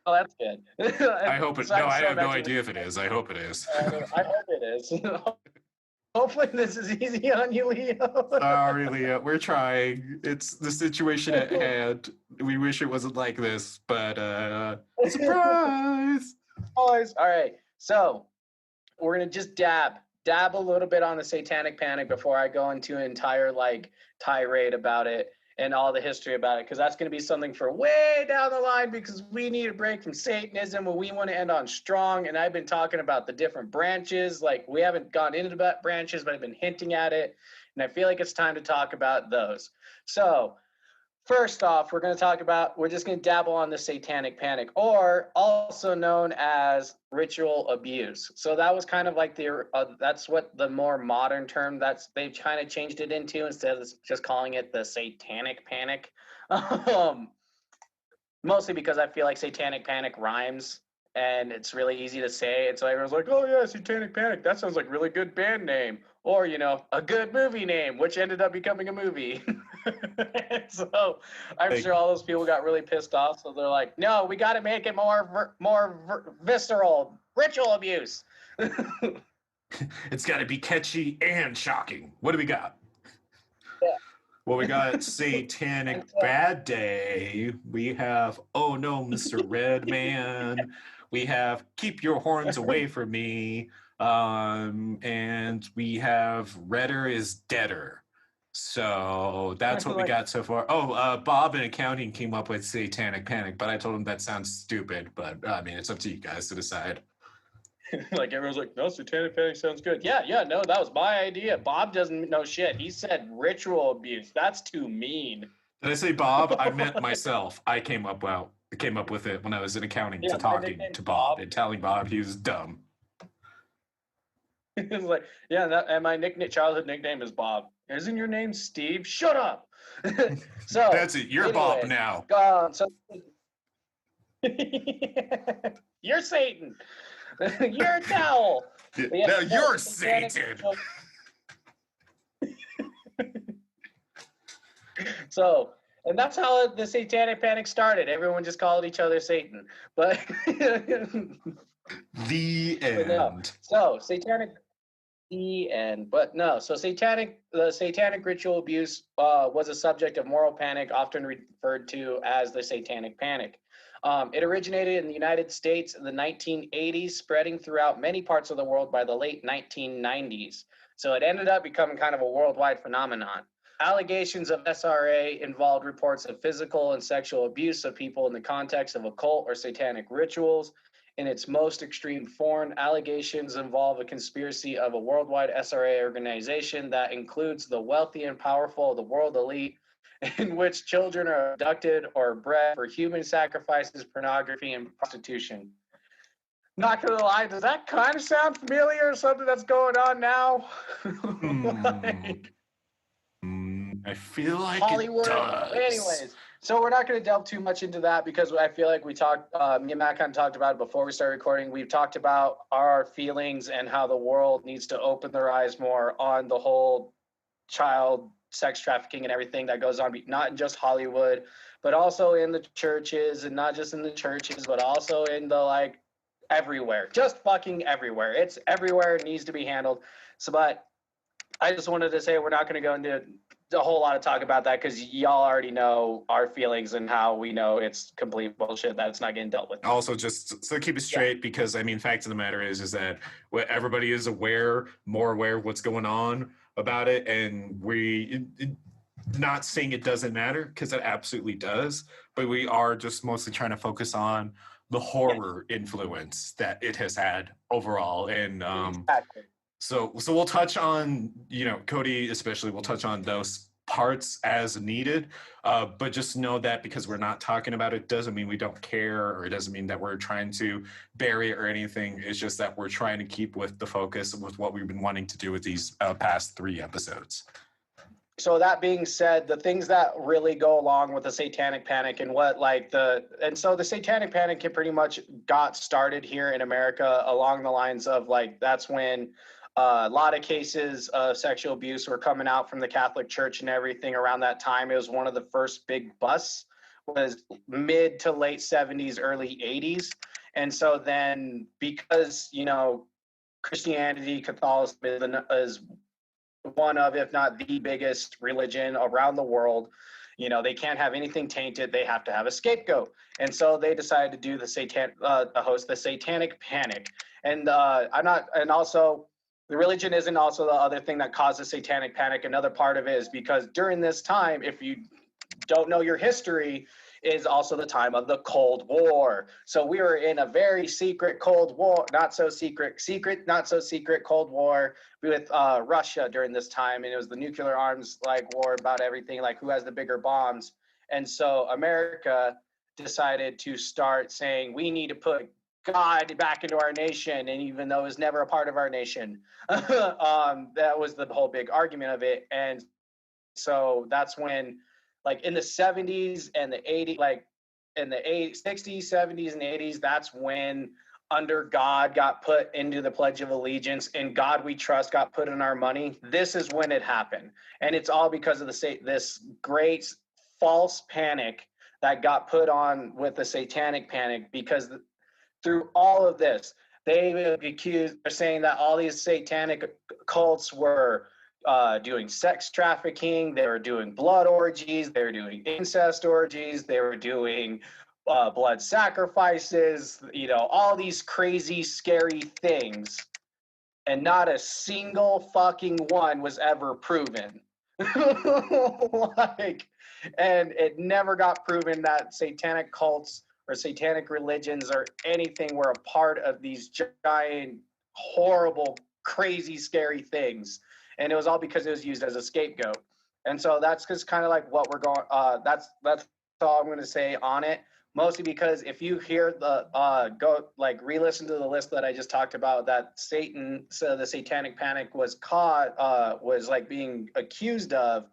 Oh, that's good. I hope it. No, I have no idea if it is. I hope it is. I hope it is. Hopefully, this is easy on you, Leo. Sorry, Leo. We're trying. It's the situation at hand. We wish it wasn't like this, but surprise! All right. So we're gonna just dab a little bit on the Satanic Panic before I go into an entire like tirade about it and all the history about it, because that's going to be something for way down the line, because we need a break from Satanism and we want to end on strong. And I've been talking about the different branches. Like, we haven't gone into the branches, but I've been hinting at it, and I feel like it's time to talk about those. So first off, we're just going to dabble on the Satanic Panic, or also known as ritual abuse. So that was kind of like that's what the more modern term they've kind of changed it into, instead of just calling it the Satanic Panic. Mostly because I feel like Satanic Panic rhymes and it's really easy to say. And so everyone's like, oh yeah, Satanic Panic. That sounds like a really good band name. Or, a good movie name, which ended up becoming a movie. So I'm sure all those people got really pissed off. So they're like, no, we got to make it more visceral. Ritual abuse. It's got to be catchy and shocking. What do we got? Yeah. Well, we got Satanic Bad Day. We have Oh No, Mr. Red Man. We have Keep Your Horns Away From Me. And we have Redder is Deader. So that's what we got so far. Oh, Bob in accounting came up with Satanic Panic, but I told him that sounds stupid. But I mean, it's up to you guys to decide. Like, everyone's like, no, Satanic Panic sounds good. Yeah, no, that was my idea. Bob doesn't know shit. He said ritual abuse. That's too mean. Did I say Bob? I meant myself. I came up with it when I was in accounting, to talking to Bob and telling Bob he was dumb. It's like, yeah, and my childhood nickname is Bob. Isn't your name Steve? Shut up. So that's it. You're Bob now. You're Satan. You're a towel. Now you're Satan. So, and that's how the Satanic Panic started. Everyone just called each other Satan. But the end. No. So Satanic. The end. But no. So the Satanic ritual abuse was a subject of moral panic, often referred to as the Satanic Panic. It originated in the United States in the 1980s, spreading throughout many parts of the world by the late 1990s. So it ended up becoming kind of a worldwide phenomenon. Allegations of SRA involved reports of physical and sexual abuse of people in the context of occult or satanic rituals. In its most extreme form, allegations involve a conspiracy of a worldwide SRA organization that includes the wealthy and powerful of the world elite, in which children are abducted or bred for human sacrifices, pornography, and prostitution. Not gonna lie, does that kind of sound familiar or something that's going on now? Like, I feel like Hollywood. it does. Anyways, so we're not going to delve too much into that because I feel like we talked, me and Matt kind of talked about it before we started recording. We've talked about our feelings and how the world needs to open their eyes more on the whole child sex trafficking and everything that goes on, not in just Hollywood, but also in the churches, and not just in the churches, but also in the like everywhere, just fucking everywhere. It's everywhere. It needs to be handled. So, but I just wanted to say we're not going to go into a whole lot of talk about that because y'all already know our feelings and how we know it's complete bullshit that it's not getting dealt with. Also, just so keep it straight, because I mean, fact of the matter is that everybody is more aware of what's going on about it, and not saying it doesn't matter, because it absolutely does, but we are just mostly trying to focus on the horror influence that it has had overall, and Exactly. So we'll touch on, Cody especially, we'll touch on those parts as needed, but just know that because we're not talking about it doesn't mean we don't care, or it doesn't mean that we're trying to bury it or anything. It's just that we're trying to keep with the focus with what we've been wanting to do with these past 3 episodes. So that being said, the things that really go along with the satanic panic and so the satanic panic pretty much got started here in America along the lines of like, that's when a lot of cases of sexual abuse were coming out from the Catholic Church and everything around that time. It was one of the first big busts, was mid to late 70s, early 80s. And so then because, Christianity, Catholicism is one of, if not the biggest religion around the world, they can't have anything tainted. They have to have a scapegoat. And so they decided to do host the satanic panic. And also the religion isn't also the other thing that caused the satanic panic. Another part of it is because during this time, if you don't know your history, is also the time of the Cold War. So we were in a very secret Cold War, not so secret, not so secret Cold War with Russia during this time. And it was the nuclear arms war about everything, like who has the bigger bombs. And so America decided to start saying, we need to put God back into our nation. And even though it was never a part of our nation, that was the whole big argument of it. And so that's when, like in the 70s and the 80s, like in the 60s, 70s, and 80s, that's when under God got put into the Pledge of Allegiance and God we trust got put in our money. This is when it happened. And it's all because of this great false panic that got put on with the satanic panic, because through all of this, they're saying that all these satanic cults were doing sex trafficking, they were doing blood orgies, they were doing incest orgies, they were doing blood sacrifices, all these crazy, scary things. And not a single fucking one was ever proven. And it never got proven that satanic cults or satanic religions or anything were a part of these giant, horrible, crazy, scary things. And it was all because it was used as a scapegoat. And so that's just kind of like what we're going, that's all I'm going to say on it. Mostly because if you hear re-listen to the list that I just talked about, that the satanic panic was being accused of,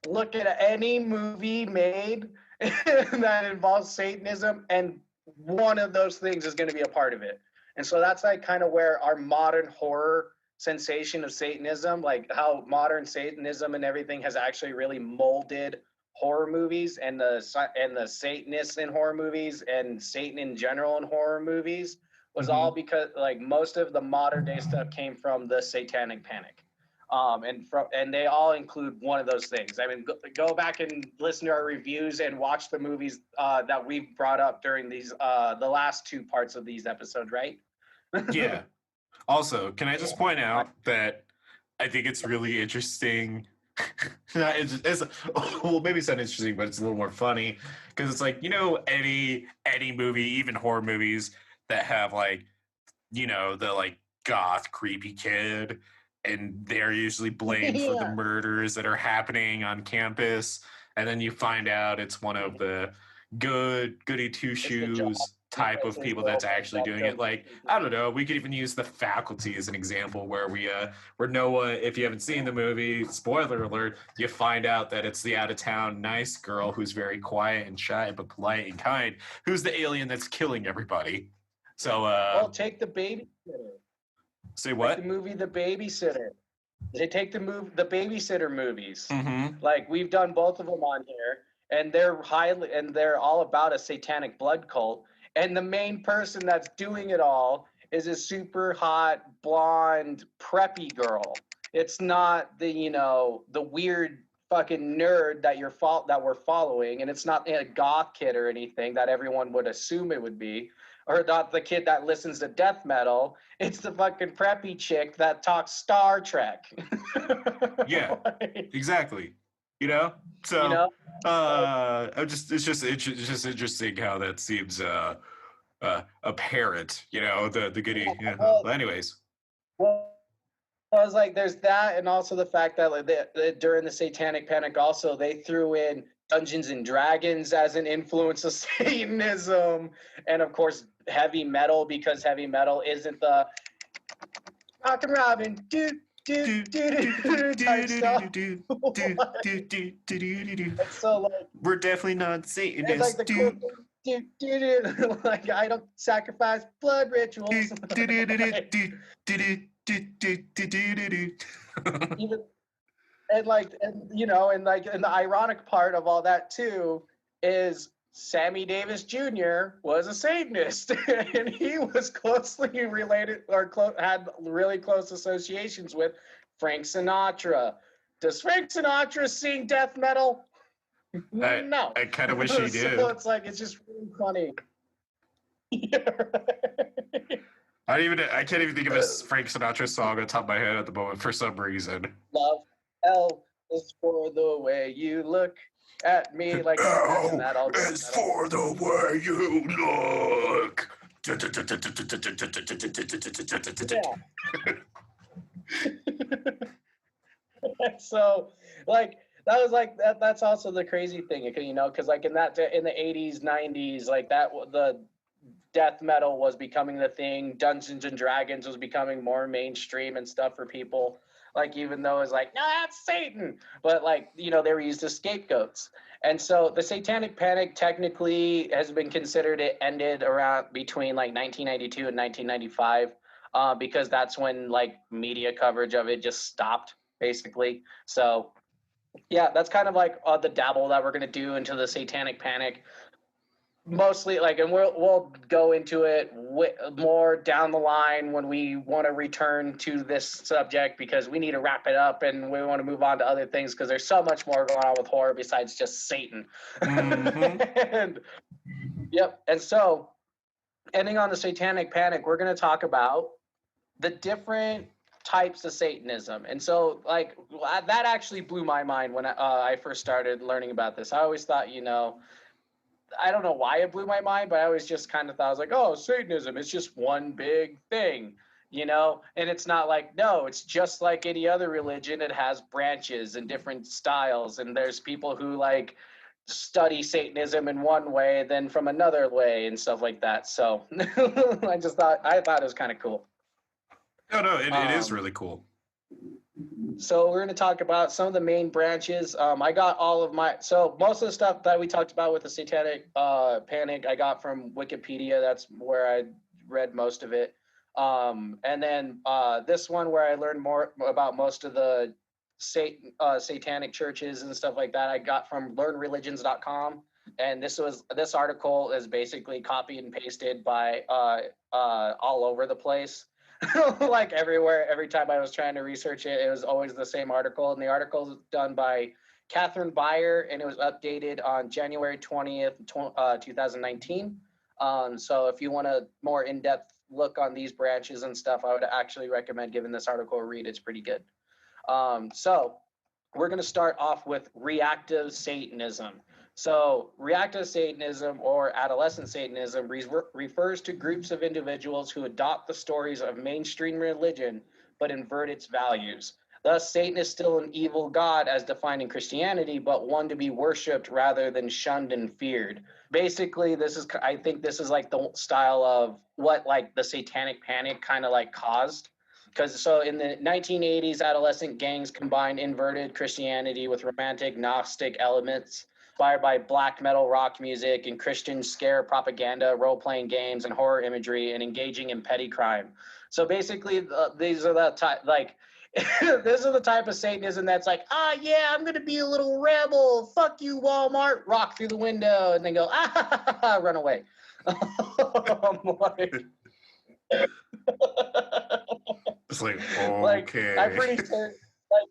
look at any movie made that involves Satanism, and one of those things is going to be a part of it. And so that's like kind of where our modern horror sensation of Satanism, like how modern Satanism and everything has actually really molded horror movies and the Satanists in horror movies and Satan in general in horror movies, was all because like most of the modern day stuff came from the satanic panic. And they all include one of those things. I mean, go back and listen to our reviews and watch the movies that we've brought up during these the last 2 parts of these episodes, right? Yeah. Also, can I just point out that I think it's really interesting. Well, maybe it's not interesting, but it's a little more funny because it's like, any movie, even horror movies that have like, the like goth creepy kid, and they're usually blamed for the Yeah. murders that are happening on campus, and then you find out it's one of the goody two It's the job. shoes type It's of his people that's girlfriend actually that doing it. kills Like, I don't know, we could even use The Faculty as an example where where Noah, if you haven't seen the movie, spoiler alert, you find out that it's the out of town nice girl who's very quiet and shy but polite and kind, who's the alien that's killing everybody. So well, take the babysitter. say Like the what? movie The Babysitter. They take the babysitter movies. Mm-hmm. Like we've done both of them on here, and they're all about a satanic blood cult. And the main person that's doing it all is a super hot blonde preppy girl. It's not the weird fucking nerd that we're following, and it's not a goth kid or anything that everyone would assume it would be, or not the kid that listens to death metal. It's the fucking preppy chick that talks Star Trek. Yeah, Like, exactly. you So know, it's just interesting how that seems apparent. The goody. Yeah. well, Well, anyways. well, I was like, there's that, and also the fact that like during the Satanic Panic, also they threw in Dungeons and Dragons as an influence of Satanism, and of course heavy metal, because heavy metal isn't the rock and robin type stuff. And so like We're definitely not it's Satanists. like the cool thing, like I don't sacrifice blood rituals. Like, even and the ironic part of all that too is Sammy Davis Jr. was a Satanist, and he was closely related or had really close associations with Frank Sinatra. Does Frank Sinatra sing death metal? No. I kind of wish he So did. it's like it's just really funny. I can't even think of a Frank Sinatra song on the top of my head at the moment for some reason. Love L is for the way you look at me, like L that all is for the way you look. Yeah. So like that was like that's also the crazy thing, because like in the 80s 90s, like that the death metal was becoming the thing. Dungeons and Dragons was becoming more mainstream and stuff for people. Like, even though it's like, no, that's Satan, but like, they were used as scapegoats. And so the Satanic Panic technically has been considered, it ended around between like 1992 and 1995, because that's when like media coverage of it just stopped, basically. So yeah, that's kind of like the dabble that we're gonna do into the Satanic Panic. Mostly like, and we'll go into it more down the line when we want to return to this subject, because we need to wrap it up and we want to move on to other things, because there's so much more going on with horror besides just Satan. And yep. And so ending on the Satanic Panic, we're going to talk about the different types of Satanism. And so like that actually blew my mind when I first started learning about this. I always thought, I don't know why it blew my mind, but I always just kind of thought, I was like, oh, Satanism, it's just one big thing, And it's not like, no, it's just like any other religion. It has branches and different styles. And there's people who like study Satanism in one way, then from another way and stuff like that. So I thought it was kind of cool. No, it is really cool. So we're going to talk about some of the main branches. I got most of the stuff that we talked about with the Satanic Panic, I got from Wikipedia. That's where I read most of it. And then this one, where I learned more about most of the satanic churches and stuff like that, I got from learnreligions.com. And this article is basically copied and pasted by all over the place. Like everywhere, every time I was trying to research it, it was always the same article. And the article was done by Catherine Beyer, and it was updated on January 20th, 2019. So if you want a more in-depth look on these branches and stuff, I would actually recommend giving this article a read. It's pretty good. So we're going to start off with reactive Satanism. So reactive Satanism, or adolescent Satanism, refers to groups of individuals who adopt the stories of mainstream religion but invert its values. Thus, Satan is still an evil god as defined in Christianity, but one to be worshipped rather than shunned and feared. Basically, I think this is like the style of what like the satanic panic kind of like caused. Because so in the 1980s, adolescent gangs combined inverted Christianity with romantic Gnostic elements, inspired by black metal rock music and Christian scare propaganda, role-playing games, and horror imagery, and engaging in petty crime. So basically, these are the type like. This is the type of Satanism that's like, yeah, I'm gonna be a little rebel. Fuck you, Walmart. Rock through the window, and then go, run away. I'm like, It's like, like, okay. I'm pretty sure. Like,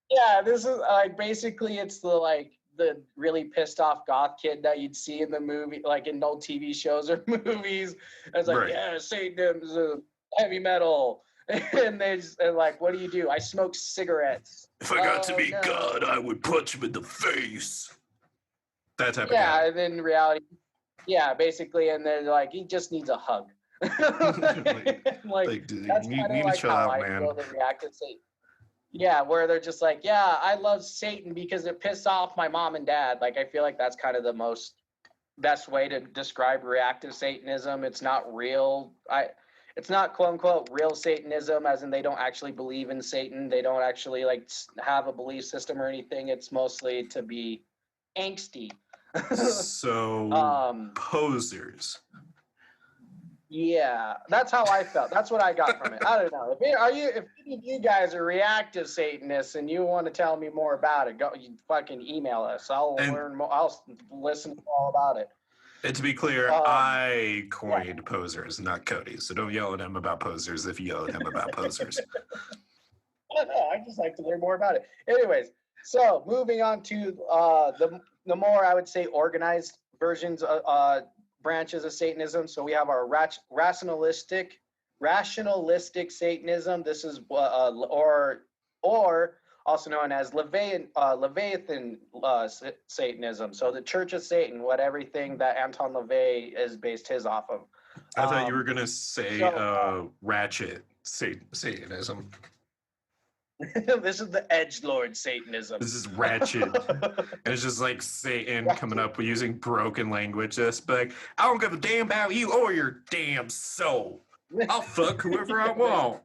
yeah, this is like basically it's the really pissed off goth kid that you'd see in the movie, like in old TV shows or movies. It's like, Right. yeah, Satanism, heavy metal. And like, what do? I smoke cigarettes. If I got to be no. God, I would punch him in the face. That type of Yeah, guy. and then in reality, yeah, basically, and they're like, he just needs a hug. Like, dude, that's you kind of need to like chill how out, I man. feel the reactive Satan. Yeah, where they're just like, yeah, I love Satan because it pissed off my mom and dad. Like, I feel like that's kind of the best way to describe reactive Satanism. It's not real. It's not quote unquote real Satanism, as in they don't actually believe in Satan. They don't actually like have a belief system or anything. It's mostly to be angsty. So, posers. Yeah, that's how I felt. That's what I got from it. I don't know. If any of you guys are reactive Satanists and you want to tell me more about it, you fucking email us. I'll learn more. I'll listen to all about it. And to be clear, I coined posers, not Cody. So don't yell at him about posers if you yell at him about posers. I don't know. I just like to learn more about it. Anyways, so moving on to the more, I would say, organized versions, branches of Satanism. So we have our rationalistic Satanism. This is or also known as Leviathan Satanism. So the Church of Satan, everything that Anton LaVey is based his off of. I thought you were gonna say ratchet Satanism. This is the edgelord Satanism. This is ratchet. And it's just like Satan coming up with using broken language. Just like, I don't give a damn about you or your damn soul. I'll fuck whoever I want.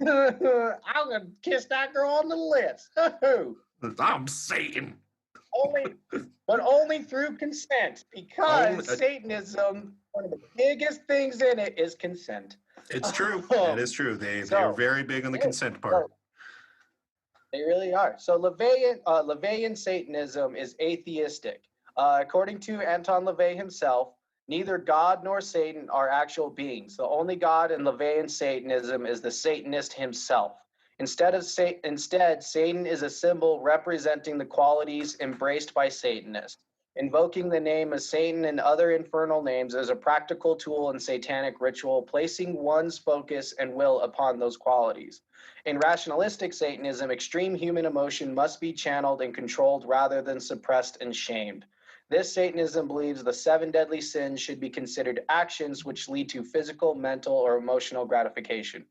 I'm gonna kiss that girl on the lips. I'm Satan. Only through consent, because Satanism, one of the biggest things in it is consent. It's true. It is true. They're very big on the consent part. They really are. So LaVeyan Satanism is atheistic. According to Anton LaVey himself, neither God nor Satan are actual beings. The only God in LaVeyan Satanism is the Satanist himself. Instead, Satan is a symbol representing the qualities embraced by Satanists. Invoking the name of Satan and other infernal names is a practical tool in satanic ritual, placing one's focus and will upon those qualities. In rationalistic Satanism, extreme human emotion must be channeled and controlled rather than suppressed and shamed. This Satanism believes the 7 deadly sins should be considered actions which lead to physical, mental, or emotional gratification.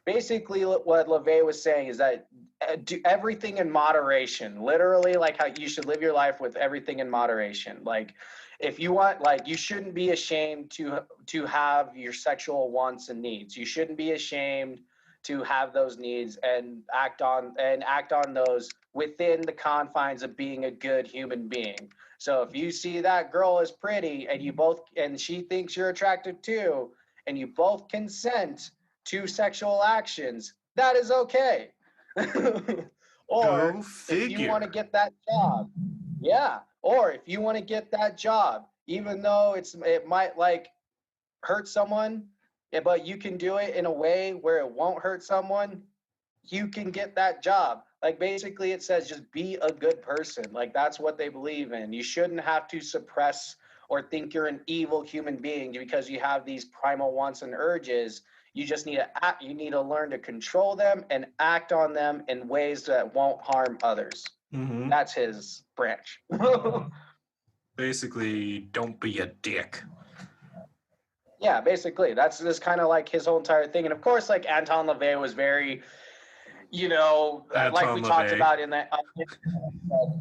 Basically, what LaVey was saying is that do everything in moderation. Literally, like how you should live your life with everything in moderation. Like, if you want, like, you shouldn't be ashamed to have your sexual wants and needs. You shouldn't be ashamed to have those needs and act on those within the confines of being a good human being. So if you see that girl is pretty and she thinks you're attractive too, and you both consent to sexual actions, that is okay. Or if you want to get that job, or if you want to get that job, even though it might like hurt someone, but you can do it in a way where it won't hurt someone, you can get that job. Like, basically it says just be a good person. Like, that's what they believe in. You shouldn't have to suppress or think you're an evil human being because you have these primal wants and urges. You just need to act, you need to learn to control them and act on them in ways that won't harm others. Mm-hmm. That's his branch. Basically, don't be a dick. Yeah, basically, that's just kind of like his whole entire thing. And of course, like Anton LaVey was very, you know, like we talked about in that.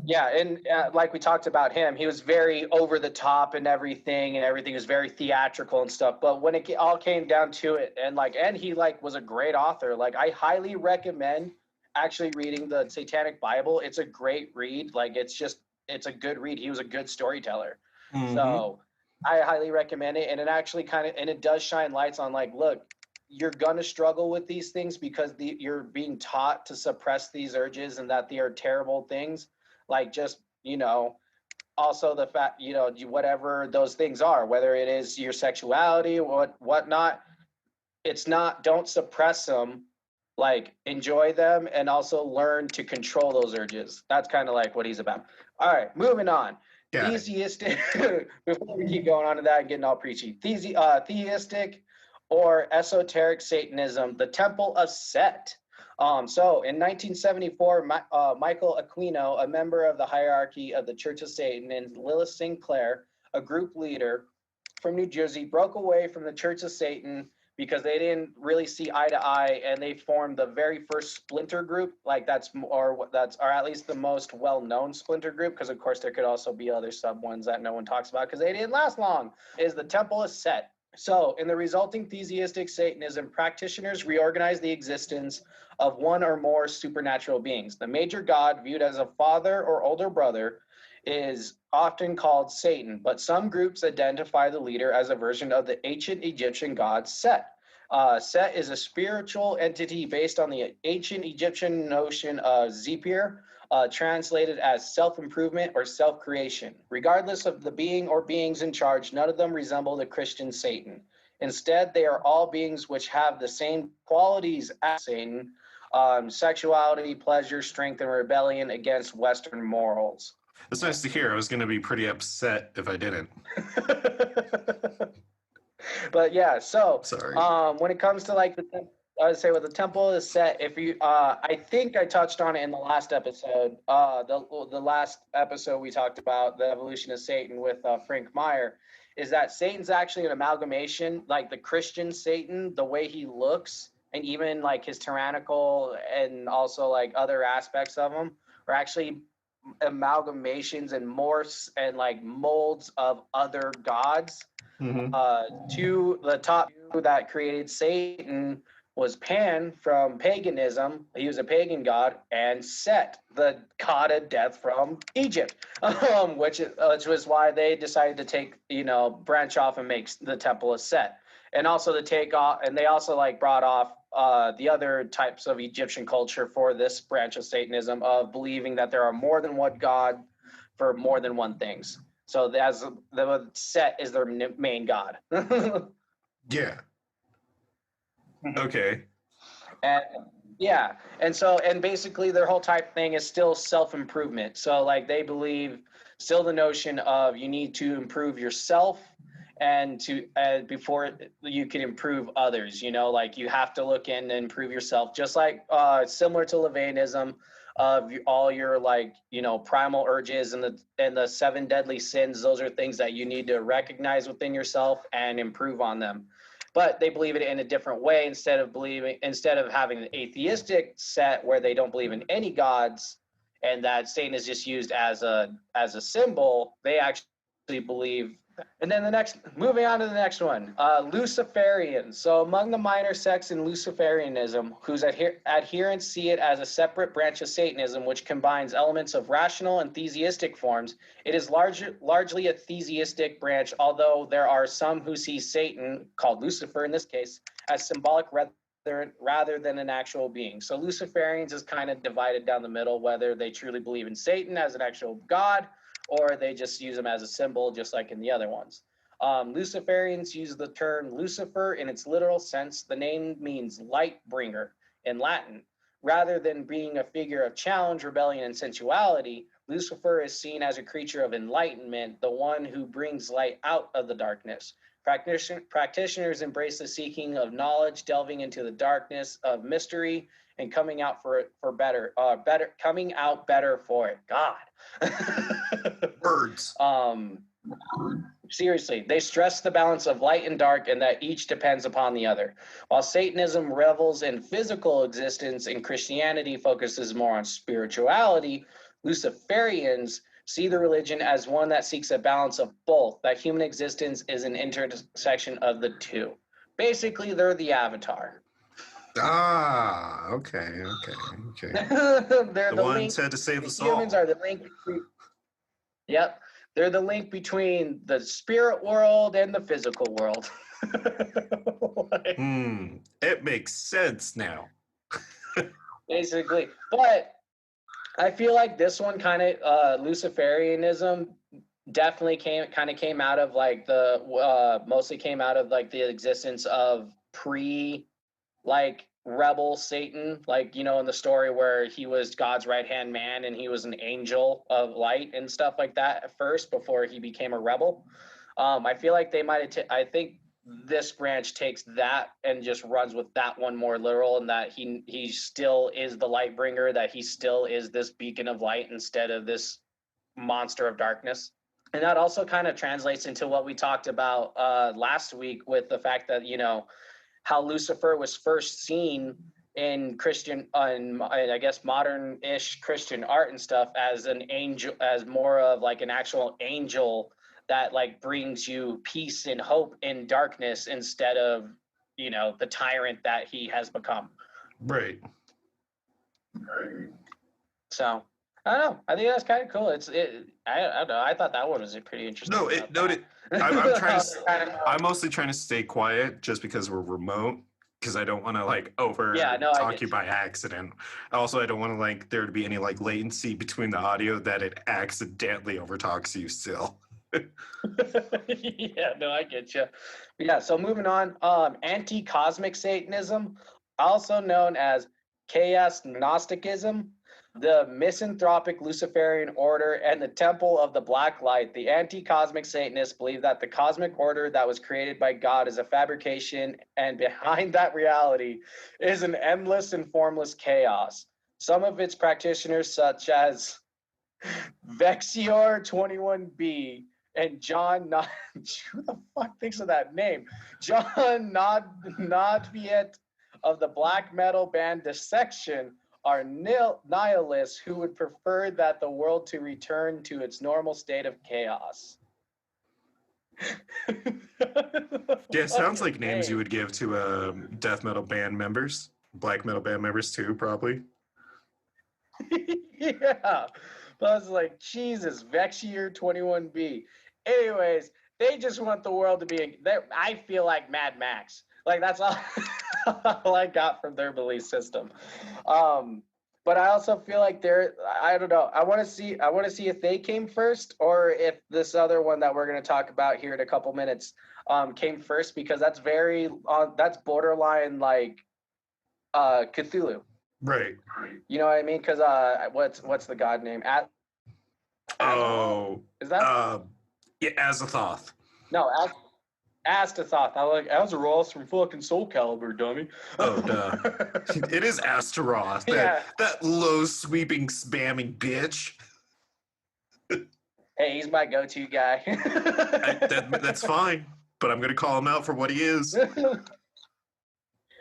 Yeah, and like we talked about him, he was very over the top and everything was very theatrical and stuff. But when it all came down to it, and he like was a great author. Like, I highly recommend actually reading the Satanic Bible. It's a great read. Like, it's a good read. He was a good storyteller. Mm-hmm. So I highly recommend it. And it actually it does shine lights on, like, look, you're going to struggle with these things because you're being taught to suppress these urges and that they are terrible things. Like, just, you know, also the fact, you know, whatever those things are, whether it is your sexuality or whatnot, it's not, don't suppress them, like, enjoy them and also learn to control those urges. That's kind of like what he's about. All right, moving on. Theistic, before we keep going on to that and getting all preachy, theistic or esoteric Satanism, the Temple of Set. So in 1974, Michael Aquino, a member of the hierarchy of the Church of Satan, and Lilith Sinclair, a group leader from New Jersey, broke away from the Church of Satan because they didn't really see eye to eye, and they formed the very first splinter group. Like, or at least the most well-known splinter group, because of course there could also be other sub ones that no one talks about because they didn't last long, is the Temple of Set. So, in the resulting theistic Satanism, practitioners reorganize the existence of one or more supernatural beings. The major god, viewed as a father or older brother, is often called Satan, but some groups identify the leader as a version of the ancient Egyptian god Set. Set is a spiritual entity based on the ancient Egyptian notion of Zephyr, translated as self-improvement or self-creation. Regardless of the being or beings in charge, none of them resemble the Christian Satan. Instead, they are all beings which have the same qualities as Satan: sexuality, pleasure, strength, and rebellion against Western morals. It's nice to hear. I was going to be pretty upset if I didn't. But yeah, so sorry. When it comes to like I would say with the Temple is Set, if you I think I touched on it in the last episode. The last episode we talked about the evolution of Satan with Frank Meyer, is that Satan's actually an amalgamation, like the Christian Satan, the way he looks, and even like his tyrannical and also like other aspects of him are actually amalgamations and morphs and like molds of other gods. To the top that created Satan was Pan from paganism. He was a pagan god, and Set, the god of death from Egypt, which was why they decided to take, branch off and make the Temple of Set, and also to take off, and they also like brought off the other types of Egyptian culture for this branch of Satanism of believing that there are more than one god for more than one things. So as the Set is their main god. Yeah. Okay. And basically their whole type thing is still self-improvement. So like they believe still the notion of you need to improve yourself and before you can improve others, like you have to look in and improve yourself, just like similar to Levianism, of all your primal urges and the 7 deadly sins. Those are things that you need to recognize within yourself and improve on them. But they believe it in a different way. Instead of having an atheistic set where they don't believe in any gods and that Satan is just used as a symbol, they actually believe. And then moving on to the next one, Luciferians. So among the minor sects in Luciferianism, whose adherents see it as a separate branch of Satanism, which combines elements of rational and theistic forms, it is largely a theistic branch, although there are some who see Satan, called Lucifer in this case, as symbolic rather than an actual being. So Luciferians is kind of divided down the middle, whether they truly believe in Satan as an actual god, or they just use them as a symbol, just like in the other ones. Luciferians use the term Lucifer in its literal sense. The name means light bringer in Latin, Rather than being a figure of challenge, rebellion, and sensuality, Lucifer is seen as a creature of enlightenment, the one who brings light out of the darkness. Practitioners embrace the seeking of knowledge, delving into the darkness of mystery, and coming out coming out better for it. God. Words. Seriously, they stress the balance of light and dark and that each depends upon the other. While Satanism revels in physical existence and Christianity focuses more on spirituality, Luciferians see the religion as one that seeks a balance of both, that human existence is an intersection of the two. Basically, they're the avatar. Ah, okay. They're The the ones link. had to save The us humans all. are the link between. Yep, they're the link between the spirit world and the physical world. It makes sense now. Basically, but I feel like this one kind of Luciferianism definitely came out of like the mostly came out of like the existence of like rebel Satan, like, you know, in the story where he was God's right hand man and he was an angel of light and stuff like that at first before he became a rebel. I feel like they might have I think this branch takes that and just runs with that one more literal, and that he still is the light bringer, that he still is this beacon of light instead of this monster of darkness. And that also kind of translates into what we talked about last week with the fact that, you know, how Lucifer was first seen in Christian, I guess modern-ish Christian art and stuff as an angel, as more of like an actual angel that like brings you peace and hope in darkness instead of, you know, the tyrant that he has become. Right. So I don't know. I think that's kind of cool. I don't know. I thought that one was pretty interesting. No, I'm trying to. I'm mostly trying to stay quiet just because we're remote. Because I don't want to like talk you by accident. Also, I don't want to like there to be any like latency between the audio that it accidentally overtalks you still. Yeah, no, I get you. Yeah, so moving on, anti-cosmic Satanism, also known as chaos Gnosticism, the misanthropic Luciferian order, and the Temple of the Black Light. The anti-cosmic Satanists believe that the cosmic order that was created by God is a fabrication, and behind that reality is an endless and formless chaos. Some of its practitioners, such as Vexior21B, and John who the fuck thinks of that name? John Nodviet of the black metal band Dissection are nihilists who would prefer that the world to return to its normal state of chaos. Yeah, sounds like names you would give to death metal band members, black metal band members too, probably. Yeah, but I was like, Jesus, Vexior21B. Anyways, they just want the world to be. I feel like Mad Max. Like that's all, all I got from their belief system. But I also feel like I don't know. I want to see if they came first or if this other one that we're going to talk about here in a couple minutes came first, because that's that's borderline like Cthulhu. Right. You know what I mean? Because what's the god name? Oh, is that? Yeah, Azathoth. No, Astathoth. I like Azeroth from fucking Soul Calibur, dummy. Oh, duh. It is Astaroth. That low sweeping spamming bitch. Hey, he's my go-to guy. That's fine, but I'm gonna call him out for what he is.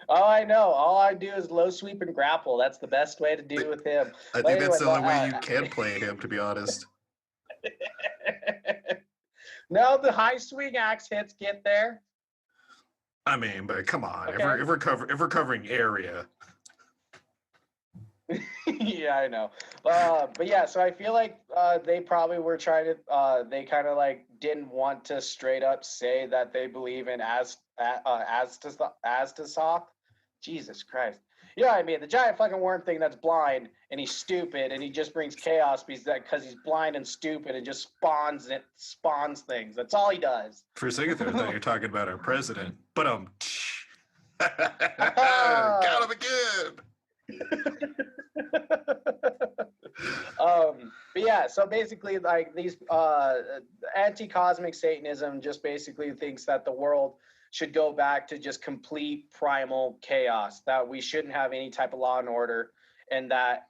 Oh, I know. All I do is low sweep and grapple. That's the best way to do with him. I think that's the only way you can play him, to be honest. No, the high swing axe hits get there. I mean, but come on, okay. if we're covering area. Yeah, I know. But yeah, so I feel like they probably were trying to. They kind of like didn't want to straight up say that they believe in Aztathoth. Jesus Christ. Yeah, I mean, the giant fucking worm thing that's blind and he's stupid and he just brings chaos because he's blind and stupid and just spawns things. That's all he does. For a second there, I thought you were talking about our president. But got him again. But yeah, so basically, like these anti-cosmic Satanism just basically thinks that the world should go back to just complete primal chaos, that we shouldn't have any type of law and order, and that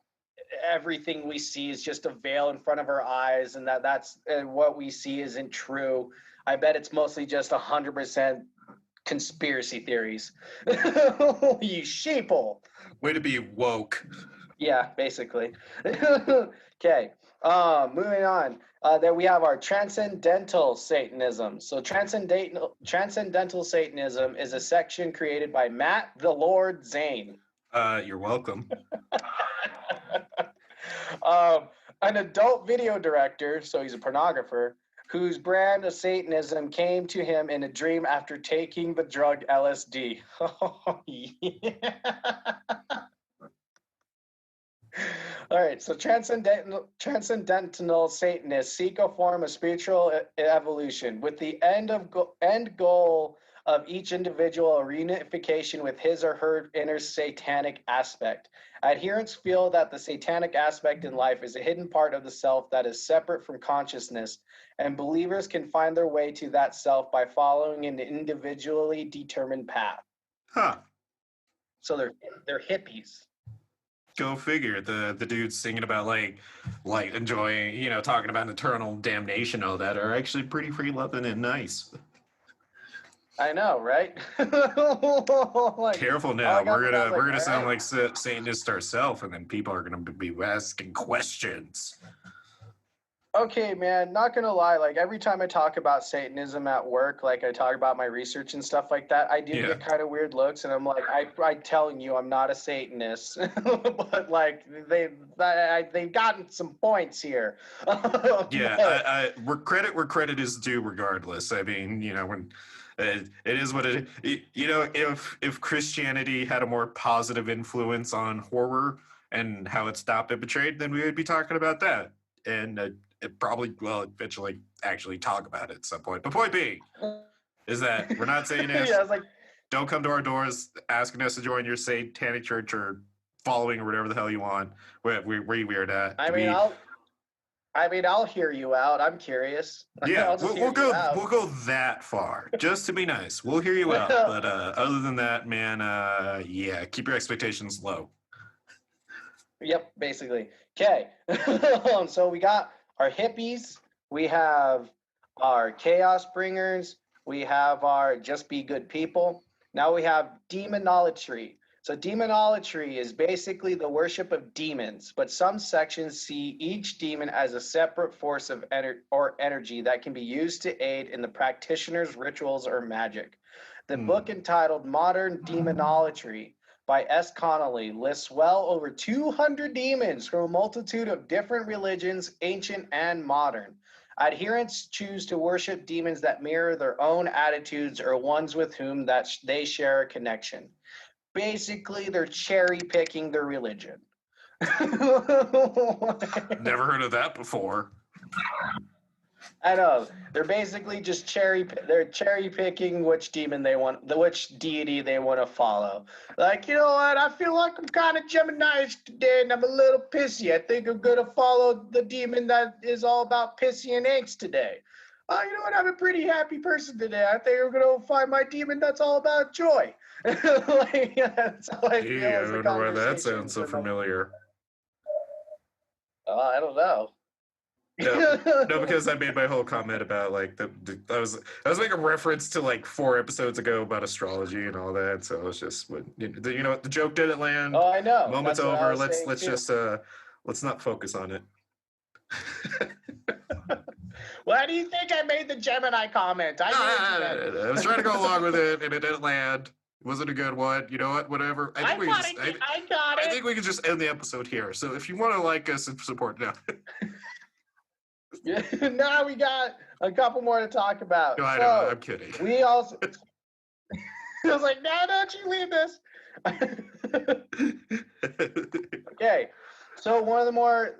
everything we see is just a veil in front of our eyes, and that's what we see isn't true. I bet it's mostly just 100% conspiracy theories. You sheeple. Way to be woke. Yeah, basically. Okay. Moving on. Then we have our transcendental Satanism. So transcendental Satanism is a section created by Matt the Lord Zane. You're welcome. An adult video director, so he's a pornographer, whose brand of Satanism came to him in a dream after taking the drug LSD. Oh, yeah. All right, so transcendental Satanists seek a form of spiritual evolution with the end goal of each individual a reunification with his or her inner satanic aspect. Adherents feel that the satanic aspect in life is a hidden part of the self that is separate from consciousness, and believers can find their way to that self by following an individually determined path. Huh. So they're hippies. Go figure. The dudes singing about like enjoying, talking about eternal damnation, all that are actually pretty free loving and nice. I know, right? Like, careful now. We're gonna sound like Satanists ourselves, and then people are gonna be asking questions. Okay, man, not gonna lie, like every time I talk about Satanism at work, like I talk about my research and stuff like that, I do get kind of weird looks, and I'm like, I'm telling you, I'm not a Satanist, but like they've gotten some points here. Yeah, credit where credit is due, regardless. I mean, when it is what it is. If Christianity had a more positive influence on horror and how it stopped and betrayed, then we would be talking about that. And it probably will eventually actually talk about it at some point. But point being is that we're not saying it. Yeah, don't come to our doors asking us to join your satanic church or following or whatever the hell you want. Where we're at. I'll hear you out. I'm curious. Yeah, we'll go that far just to be nice. We'll hear you out. But other than that, man, yeah, keep your expectations low. Yep, basically. Okay, so we got our hippies, we have our chaos bringers, we have our just be good people. Now we have demonolatry. So demonolatry is basically the worship of demons, but some sections see each demon as a separate force of energy that can be used to aid in the practitioner's rituals or magic. The book entitled Modern Demonolatry by S. Connolly lists well over 200 demons from a multitude of different religions, ancient and modern. Adherents choose to worship demons that mirror their own attitudes or ones with whom that they share a connection. Basically, they're cherry picking their religion. Never heard of that before. I know. They're basically just cherry picking which demon they want, which deity they want to follow. Like, you know what? I feel like I'm kind of Gemini-ish today, and I'm a little pissy. I think I'm gonna follow the demon that is all about pissy and angst today. You know what? I'm a pretty happy person today. I think I'm gonna find my demon that's all about joy. That's how I feel. I wonder why that sounds so familiar. I don't know. No, because I made my whole comment about like I was making a reference to like 4 episodes ago about astrology and all that. So it's just the joke didn't land. Oh, I know. Moment's over. Let's not focus on it. Why do you think I made the Gemini comment? I was trying to go along with it and it didn't land. It wasn't a good one. You know what? Whatever. I think we can just end the episode here. So if you want to like us and support now. Now we got a couple more to talk about. No, I know. I'm kidding. We also. I was like, no, don't you leave this. Okay, so one of the more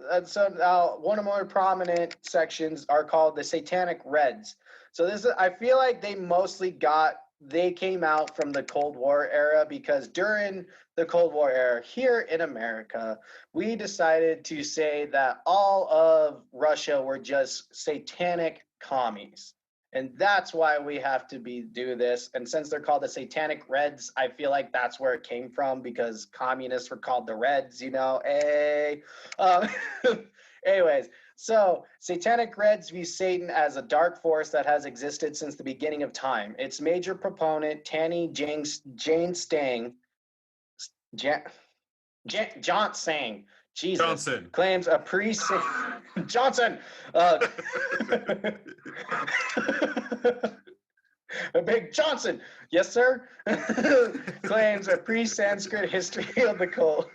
prominent sections are called the Satanic Reds. So I feel like they mostly got they came out from the Cold War era, because during the Cold War era here in America, we decided to say that all of Russia were just satanic commies. And that's why we have to do this. And since they're called the Satanic Reds, I feel like that's where it came from, because communists were called the Reds, you know. Anyways, so Satanic Reds view Satan as a dark force that has existed since the beginning of time. Its major proponent, Jane Stang, John Sang, Jesus, Johnson claims a Johnson. A big Johnson, yes, sir. Claims a pre-Sanskrit history of the cult.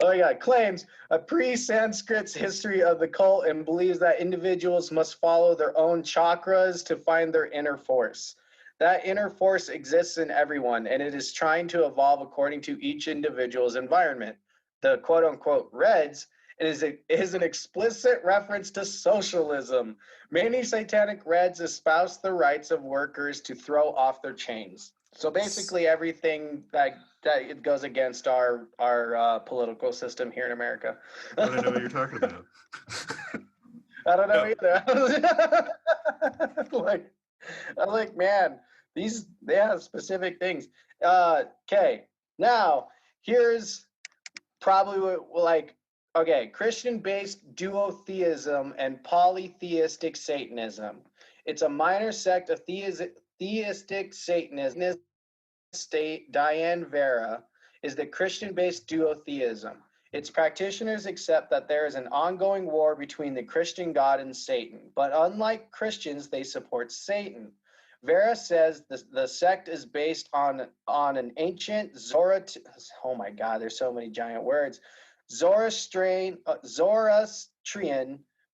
Oh yeah, claims a pre-Sanskrit history of the cult, and believes that individuals must follow their own chakras to find their inner force. That inner force exists in everyone, and it is trying to evolve according to each individual's environment. The quote-unquote Reds is an explicit reference to socialism. Many Satanic Reds espouse the rights of workers to throw off their chains. So basically everything that it goes against our political system here in America. I don't know what you're talking about. I don't know either. I'm like, man, they have specific things. Okay, now here's probably Christian-based duotheism and polytheistic Satanism. It's a minor sect of theistic Satanism. Diane Vera is the Christian-based duotheism. Its practitioners accept that there is an ongoing war between the Christian God and Satan, but unlike Christians, they support Satan. Vera says the sect is based on an ancient oh my God, there's so many giant words. Zoroastrian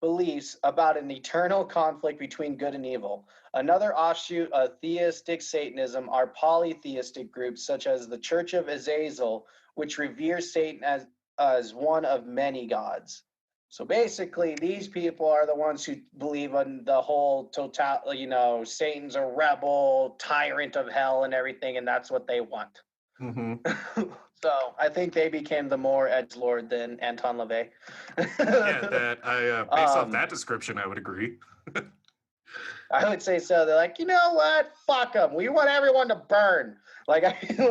beliefs about an eternal conflict between good and evil. Another offshoot of theistic Satanism are polytheistic groups such as the Church of Azazel, which reveres Satan as one of many gods. So basically, these people are the ones who believe in the whole Satan's a rebel, tyrant of hell and everything, and that's what they want. Mm-hmm. So I think they became the more edgelord than Anton LaVey. Yeah, based off that description, I would agree. I would say so. They're like, you know what? Fuck them. We want everyone to burn. That's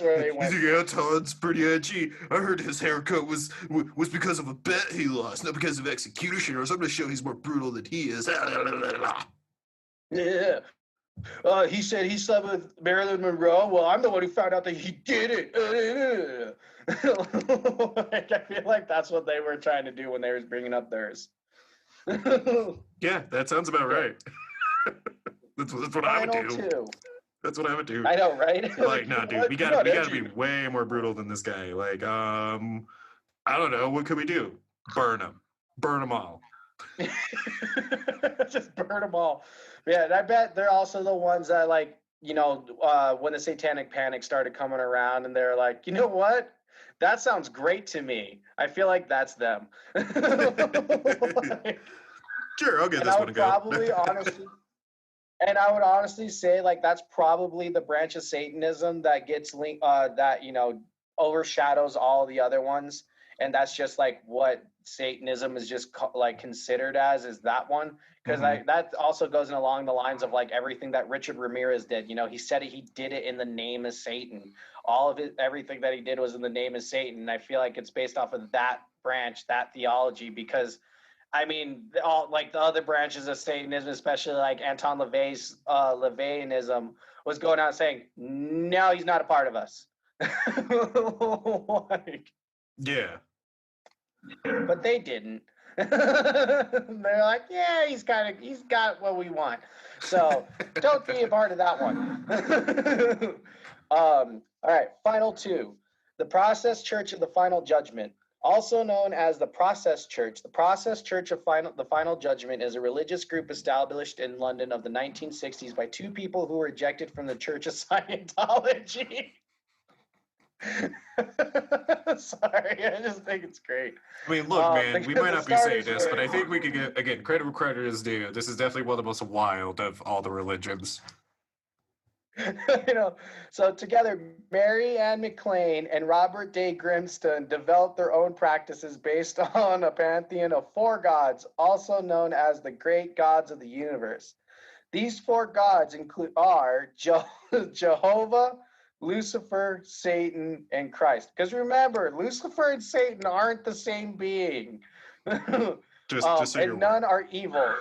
where they went. Anton's pretty edgy. I heard his haircut was because of a bet he lost, not because of executioners. I'm going to show he's more brutal than he is. Yeah. He said he slept with Marilyn Monroe. Well, I'm the one who found out that he did it. I feel like that's what they were trying to do when they were bringing up theirs. Yeah, that sounds about right. That's what I would do. That's what I would do. I know, right? Like, no, dude, we gotta be way more brutal than this guy. Like, I don't know, what could we do? Burn them all. Just burn them all. Yeah, and I bet they're also the ones that, like, when the Satanic Panic started coming around, and they're like, you know what? That sounds great to me. I feel like that's them. Sure, I'll get this one a go. And I would honestly say, like, that's probably the branch of Satanism that gets linked, that overshadows all the other ones, and that's just like what Satanism is just considered as, is that one, because that also goes in along the lines of like everything that Richard Ramirez did. He said he did it in the name of Satan. All of it, everything that he did was in the name of Satan. And I feel like it's based off of that branch, that theology, because I mean, all like the other branches of Satanism, especially like Anton LaVey's LaVeyanism, was going out saying, no, he's not a part of us. Yeah. But they didn't. They're like, yeah, he's got what we want. So don't be a part of that one. All right, final two. The Process Church of the Final Judgment. Also known as the Process Church, the Process Church of the Final Judgment is a religious group established in London of the 1960s by two people who were ejected from the Church of Scientology. Sorry, I just think it's great. I mean, look, man, we might not be saying this, but I think we could get, again, credit where credit is due. This is definitely one of the most wild of all the religions. So together, Mary Ann McLean and Robert Day Grimston developed their own practices based on a pantheon of 4 gods, also known as the great gods of the universe. These 4 gods are Jehovah, Lucifer, Satan, and Christ. Because remember, Lucifer and Satan aren't the same being. Just so and none are evil.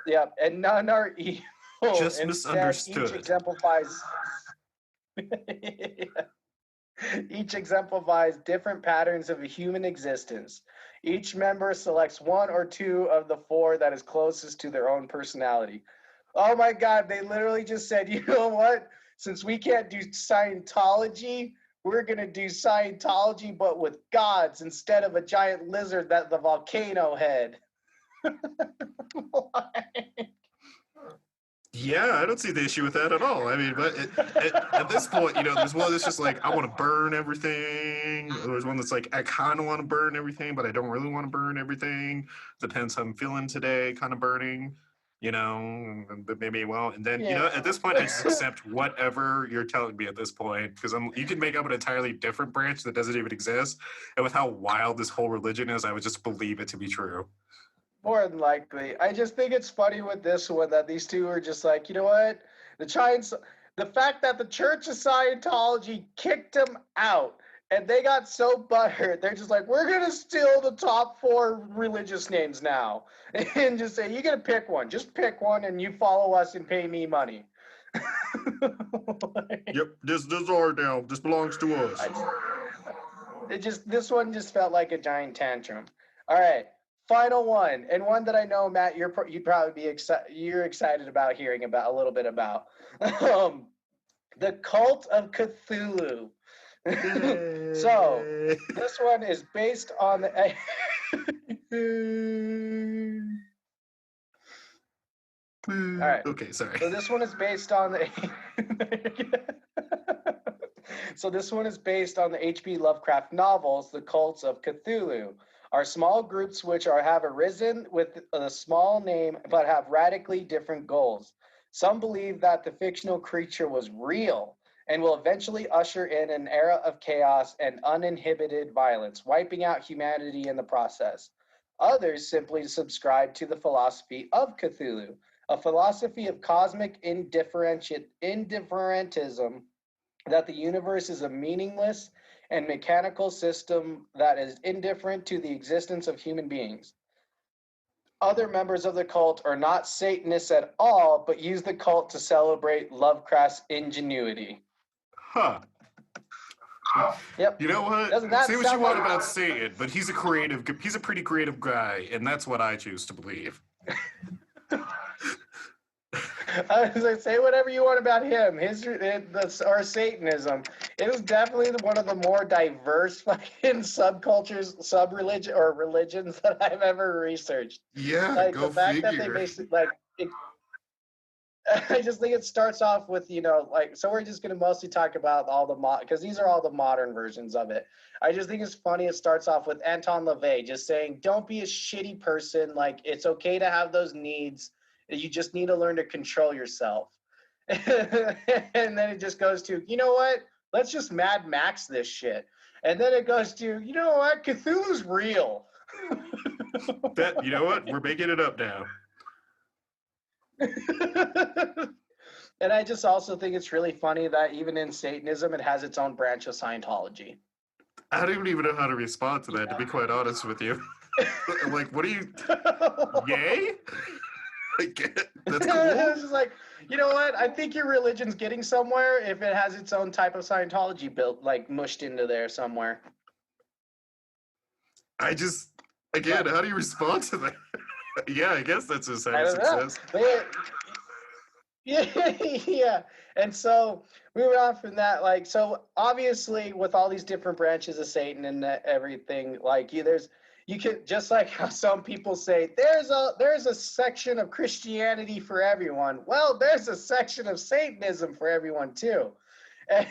Yep, and none are evil. Just misunderstood. Each exemplifies different patterns of a human existence. Each member selects 1 or 2 of the 4 that is closest to their own personality. Oh my God, they literally just said, you know what? Since we can't do Scientology, we're going to do Scientology, but with gods instead of a giant lizard that the volcano head. Yeah, I don't see the issue with that at all. I mean, but at this point, there's one that's just like, I want to burn everything. There's one that's like, I kind of want to burn everything, but I don't really want to burn everything. Depends how I'm feeling today, kind of burning, but maybe, well, and then, at this point, I just accept whatever you're telling me at this point, because you can make up an entirely different branch that doesn't even exist. And with how wild this whole religion is, I would just believe it to be true. More than likely. I just think it's funny with this one that these two are just like, you know what? The fact that the Church of Scientology kicked them out and they got so butthurt, they're just like, we're going to steal the top 4 religious names now. And just say, you got to pick one. Just pick one and you follow us and pay me money. Yep, this is ours now. This belongs to us. This one just felt like a giant tantrum. All right. Final one, and one that I know, Matt, you'd probably be excited about hearing about a little bit about. The Cult of Cthulhu. So this one is based on the. All right. Okay, sorry. So this one is based on the. So this one is based on the H.P. Lovecraft novels, The Cults of Cthulhu. Are small groups which have arisen with a small name but have radically different goals. Some believe that the fictional creature was real and will eventually usher in an era of chaos and uninhibited violence, wiping out humanity in the process. Others simply subscribe to the philosophy of Cthulhu, a philosophy of cosmic indifferentism, that the universe is a meaningless and mechanical system that is indifferent to the existence of human beings. Other members of the cult are not Satanists at all, but use the cult to celebrate Lovecraft's ingenuity. Huh. Yep. You know what? Say what you want about Satan, but he's a pretty creative guy, and that's what I choose to believe. I was like, say whatever you want about him, or Satanism. It is definitely one of the more diverse fucking subcultures, sub-religion or religions that I've ever researched. Yeah, like go the fact figure. That they basically I just think it starts off with so we're just gonna mostly talk about all the because these are all the modern versions of it. I just think it's funny. It starts off with Anton LaVey just saying, "Don't be a shitty person. Like it's okay to have those needs. You just need to learn to control yourself." And then it just goes to, you know what? Let's just Mad Max this shit. And then it goes to, you know what? Cthulhu's real. You know what? We're making it up now. And I just also think it's really funny that even in Satanism, it has its own branch of Scientology. I don't even know how to respond to that, to be quite honest with you. Like, what are you... Yay? That's cool. It's just like, you know what? I think your religion's getting somewhere if it has its own type of Scientology built, like mushed into there somewhere. How do you respond to that? Yeah, I guess that's a sign of success. Yeah. And so moving on from that, so obviously with all these different branches of Satan and everything, you can, just like how some people say, there's a section of Christianity for everyone. Well, there's a section of Satanism for everyone too.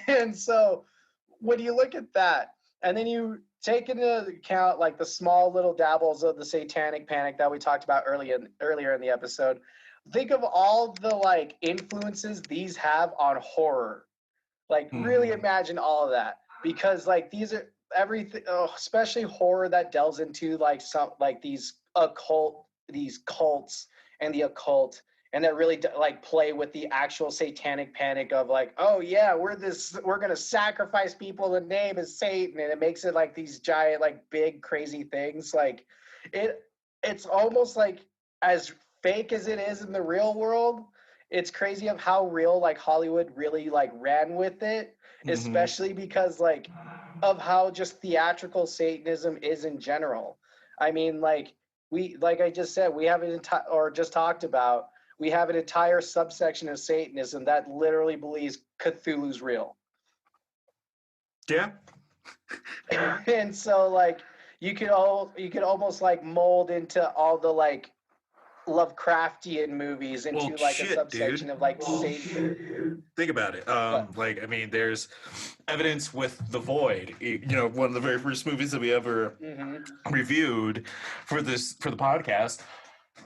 And so when you look at that, and then you take into account like the small little dabbles of the satanic panic that we talked about earlier in the episode. Think of all the like influences these have on horror. Like really imagine all of that, because like these are everything, especially horror that delves into like some like these cults and the occult, and that really like play with the actual satanic panic of like, oh yeah, we're gonna sacrifice people in the name of Satan, and it makes it like these giant like big crazy things. Like it's almost like, as fake as it is in the real world, it's crazy of how real like Hollywood really like ran with it, especially because like of how just theatrical Satanism is in general. I mean, like I just said, we have we have an entire subsection of Satanism that literally believes Cthulhu's real. Yeah. And so like you could almost like mold into all the like Lovecraftian movies into a subsection of like Satan. Think about it. Like, I mean, there's evidence with The Void. One of the very first movies that we ever reviewed for the podcast,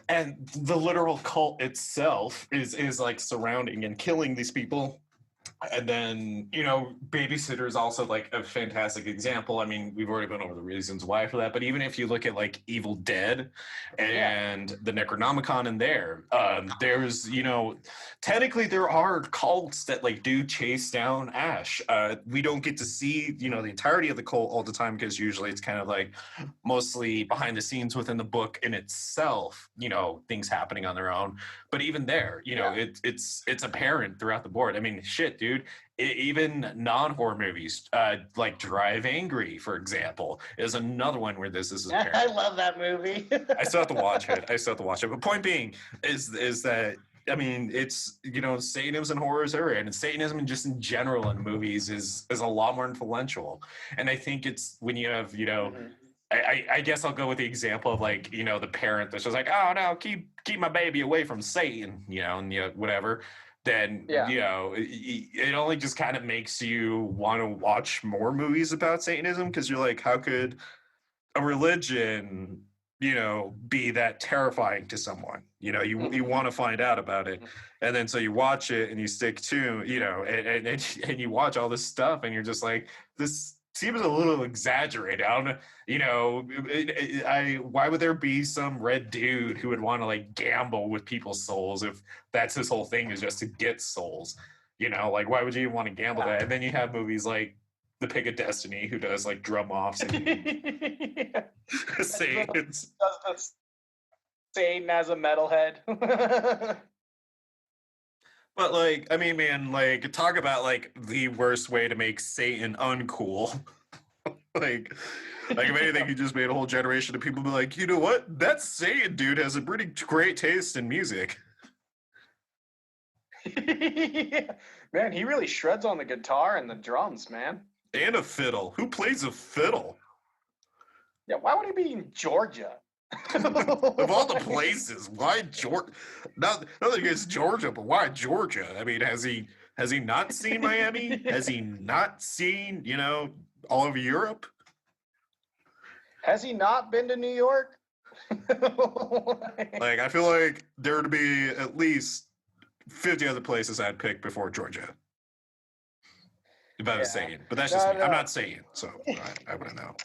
and the literal cult itself is like surrounding and killing these people. And then, Babysitter is also like a fantastic example. I mean, we've already been over the reasons why for that, but even if you look at like Evil Dead and the Necronomicon in there's, technically there are cults that like do chase down Ash. We don't get to see, the entirety of the cult all the time, because usually it's kind of like mostly behind the scenes within the book in itself, things happening on their own. But even there, it's apparent throughout the board. I mean, shit, dude. Even non-horror movies, like Drive Angry, for example, is another one where this is apparent. I love that movie. I still have to watch it. But point being is that, I mean, it's, Satanism and horrors are, and Satanism just in general in movies is a lot more influential. And I think it's when you have, I guess I'll go with the example of like, the parent that's just like, oh no, keep my baby away from Satan, and whatever. Then, it only just kind of makes you want to watch more movies about Satanism, because you're like, how could a religion, be that terrifying to someone? You want to find out about it. And then so you watch it and you stick to, and you watch all this stuff and you're just like, this seems a little exaggerated. I don't know, why would there be some red dude who would want to like gamble with people's souls if that's his whole thing, is just to get souls? Like, why would you even want to gamble that? And then you have movies like The Pick of Destiny, who does like drum offs and Satan's. Does Satan as a metalhead. But like, I mean, man, like, talk about like the worst way to make Satan uncool. like if anything, you just made a whole generation of people be like, you know what? That Satan dude has a pretty great taste in music. Man, he really shreds on the guitar and the drums, man. And a fiddle. Who plays a fiddle? Yeah, why would he be in Georgia? Of all the places, why Georgia? Not that it's Georgia, but why Georgia? I mean, has he not seen Miami? Has he not seen, all of Europe? Has he not been to New York? Like, I feel like there would be at least 50 other places I'd pick before Georgia. If I was saying, but that's just me. I'm not saying, so I wouldn't know.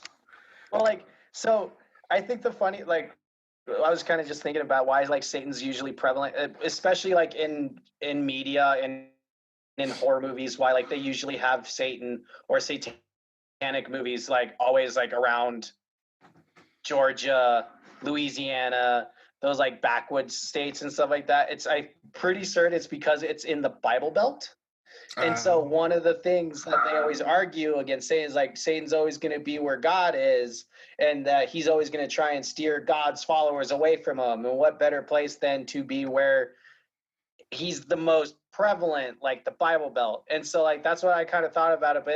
Well, like, so I think the funny, like, I was kind of just thinking about why like Satan's usually prevalent, especially like in media and in horror movies, why like they usually have Satan or satanic movies like always like around Georgia, Louisiana, those like backwoods states and stuff like that. I'm pretty certain it's because it's in the Bible Belt. And so one of the things that they always argue against Satan is like Satan's always going to be where God is, and that he's always going to try and steer God's followers away from him. And what better place than to be where he's the most prevalent, like the Bible Belt. And so like that's what I kind of thought about it.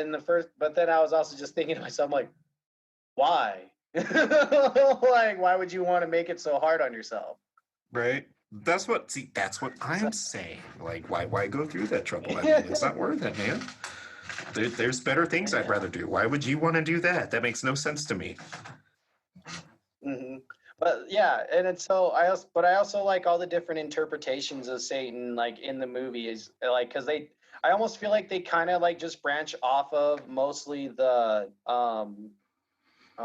But then I was also just thinking to myself, like, why? Like, why would you want to make it so hard on yourself? Right. That's what I'm saying. Like, why go through that trouble? I mean, it's not worth it, man. There's better things I'd rather do. Why would you want to do that? That makes no sense to me. Mm-hmm. But yeah, and it's so I also like all the different interpretations of Satan, like in the movies, like because I almost feel like they kind of like just branch off of mostly the oh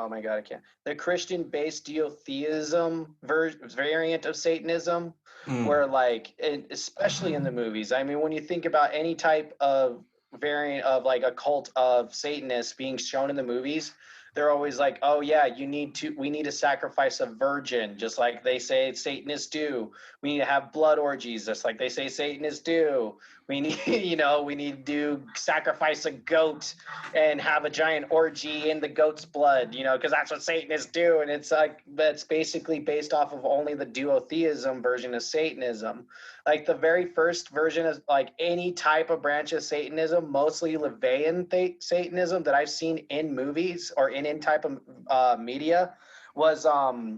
my God, I can't. The Christian-based deotheism variant of Satanism, where like, especially in the movies. I mean, when you think about any type of variant of like a cult of Satanists being shown in the movies, they're always like, oh yeah, we need to sacrifice a virgin, just like they say Satanists do. We need to have blood orgies, just like they say Satanists do. We need, we need to sacrifice a goat and have a giant orgy in the goat's blood, because that's what Satanists do. And it's like, that's basically based off of only the duotheism version of Satanism. Like the very first version of like any type of branch of Satanism, mostly LaVeyan Satanism that I've seen in movies or in any type of media, was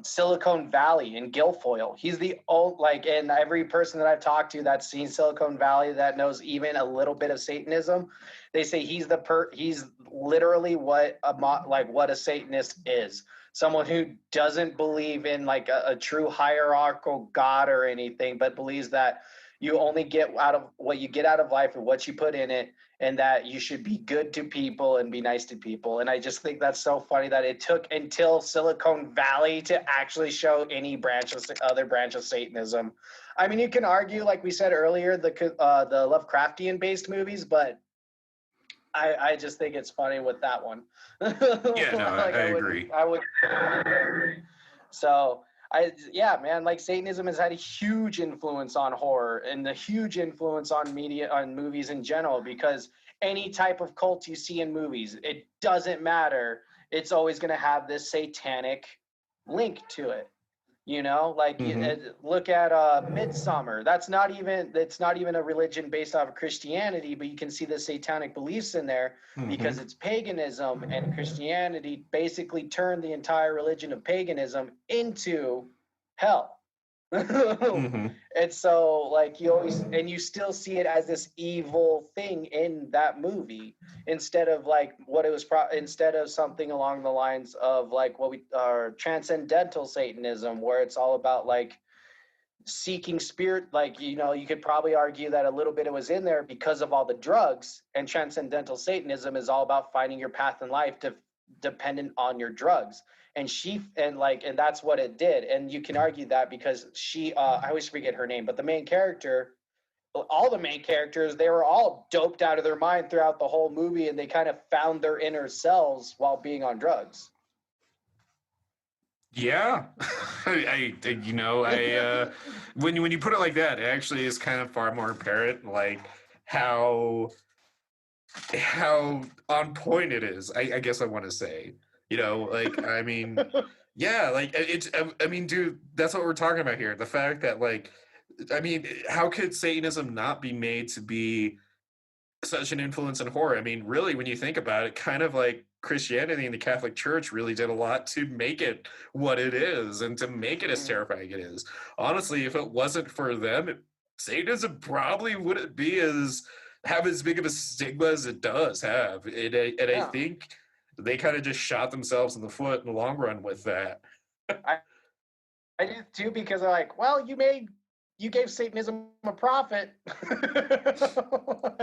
Silicon Valley and Guilfoyle. He's the old, like, and every person that I've talked to that's seen Silicon Valley that knows even a little bit of Satanism, they say he's he's literally what a Satanist is. Someone who doesn't believe in like a true hierarchical God or anything, but believes that you only get out of what you get out of life and what you put in it, and that you should be good to people and be nice to people. And I just think that's so funny that it took until Silicon Valley to actually show any other branch of Satanism. I mean, you can argue, like we said earlier, the Lovecraftian based movies, but I just think it's funny with that one. Yeah, no, like, I agree. I would. So man, like Satanism has had a huge influence on horror and a huge influence on media, on movies in general, because any type of cult you see in movies, it doesn't matter. It's always going to have this satanic link to it. Like look at Midsummer. That's not even a religion based off of Christianity, but you can see the satanic beliefs in there because it's paganism, and Christianity basically turned the entire religion of paganism into hell. And so like you still see it as this evil thing in that movie, instead of like what it was instead of something along the lines of like what we are transcendental Satanism, where it's all about like seeking spirit. Like, you could probably argue that a little bit it was in there because of all the drugs, and transcendental Satanism is all about finding your path in life dependent on your drugs. And that's what it did. And you can argue that because I always forget her name, but all the main characters, they were all doped out of their mind throughout the whole movie, and they kind of found their inner selves while being on drugs. Yeah, when you put it like that, it actually is kind of far more apparent, like how on point it is. I guess I want to say, like, I mean, yeah, like I mean, dude, that's what we're talking about here. The fact that, like, I mean, how could Satanism not be made to be such an influence in horror? I mean, really, when you think about it, kind of like Christianity and the Catholic Church really did a lot to make it what it is and to make it as terrifying it is. Honestly, if it wasn't for them, Satanism probably wouldn't have as big of a stigma as it does have. I think they kind of just shot themselves in the foot in the long run with that. I do too, because they're like, well, you gave Satanism a profit.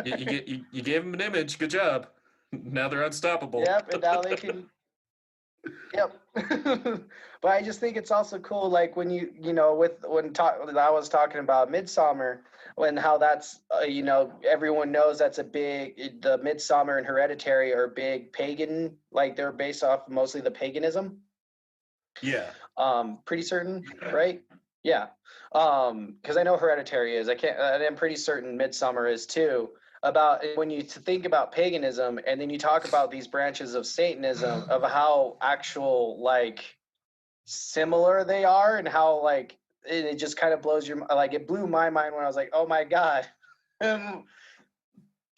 you gave them an image. Good job. Now they're unstoppable. Yep, and now they can. Yep. But I just think it's also cool, like when I was talking about Midsummer, when how that's everyone knows that's the Midsummer and Hereditary are big pagan, like they're based off mostly the paganism. Yeah. Pretty certain, right? Yeah. Because I know Hereditary is. I'm pretty certain Midsummer is too. About when you think about paganism, and then you talk about these branches of Satanism, of how actual like similar they are, and how like it just kind of blows your, like, it blew my mind when I was like, oh my God.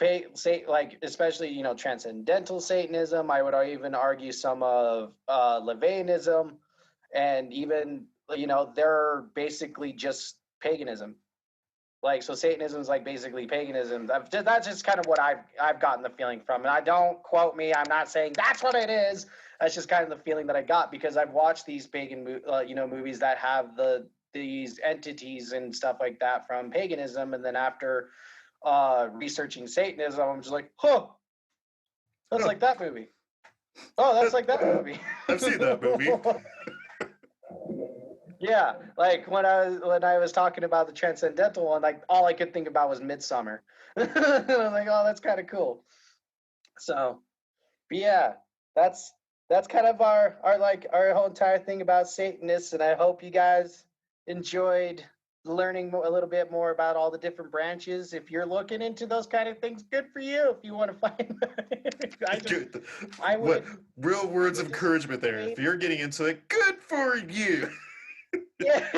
Like, especially transcendental Satanism. I would even argue some of LaVeyanism, and even they're basically just paganism. Like, so Satanism is like basically paganism. That's just kind of what I've gotten the feeling from. And I don't quote me. I'm not saying that's what it is. That's just kind of the feeling that I got because I've watched these pagan, movies that have these entities and stuff like that from paganism. And then after researching Satanism, I'm just like, huh, that's like that movie. Oh, that's like that movie. I've seen that movie. Yeah, like when I was talking about the transcendental one, like all I could think about was Midsummer. I'm like, oh, that's kind of cool. So, but yeah, that's kind of our whole entire thing about Satanists, and I hope you guys enjoyed learning a little bit more about all the different branches. If you're looking into those kind of things, good for you. If you want to find, I would. Real words of encouragement there. If you're getting into it, good for you. Yeah.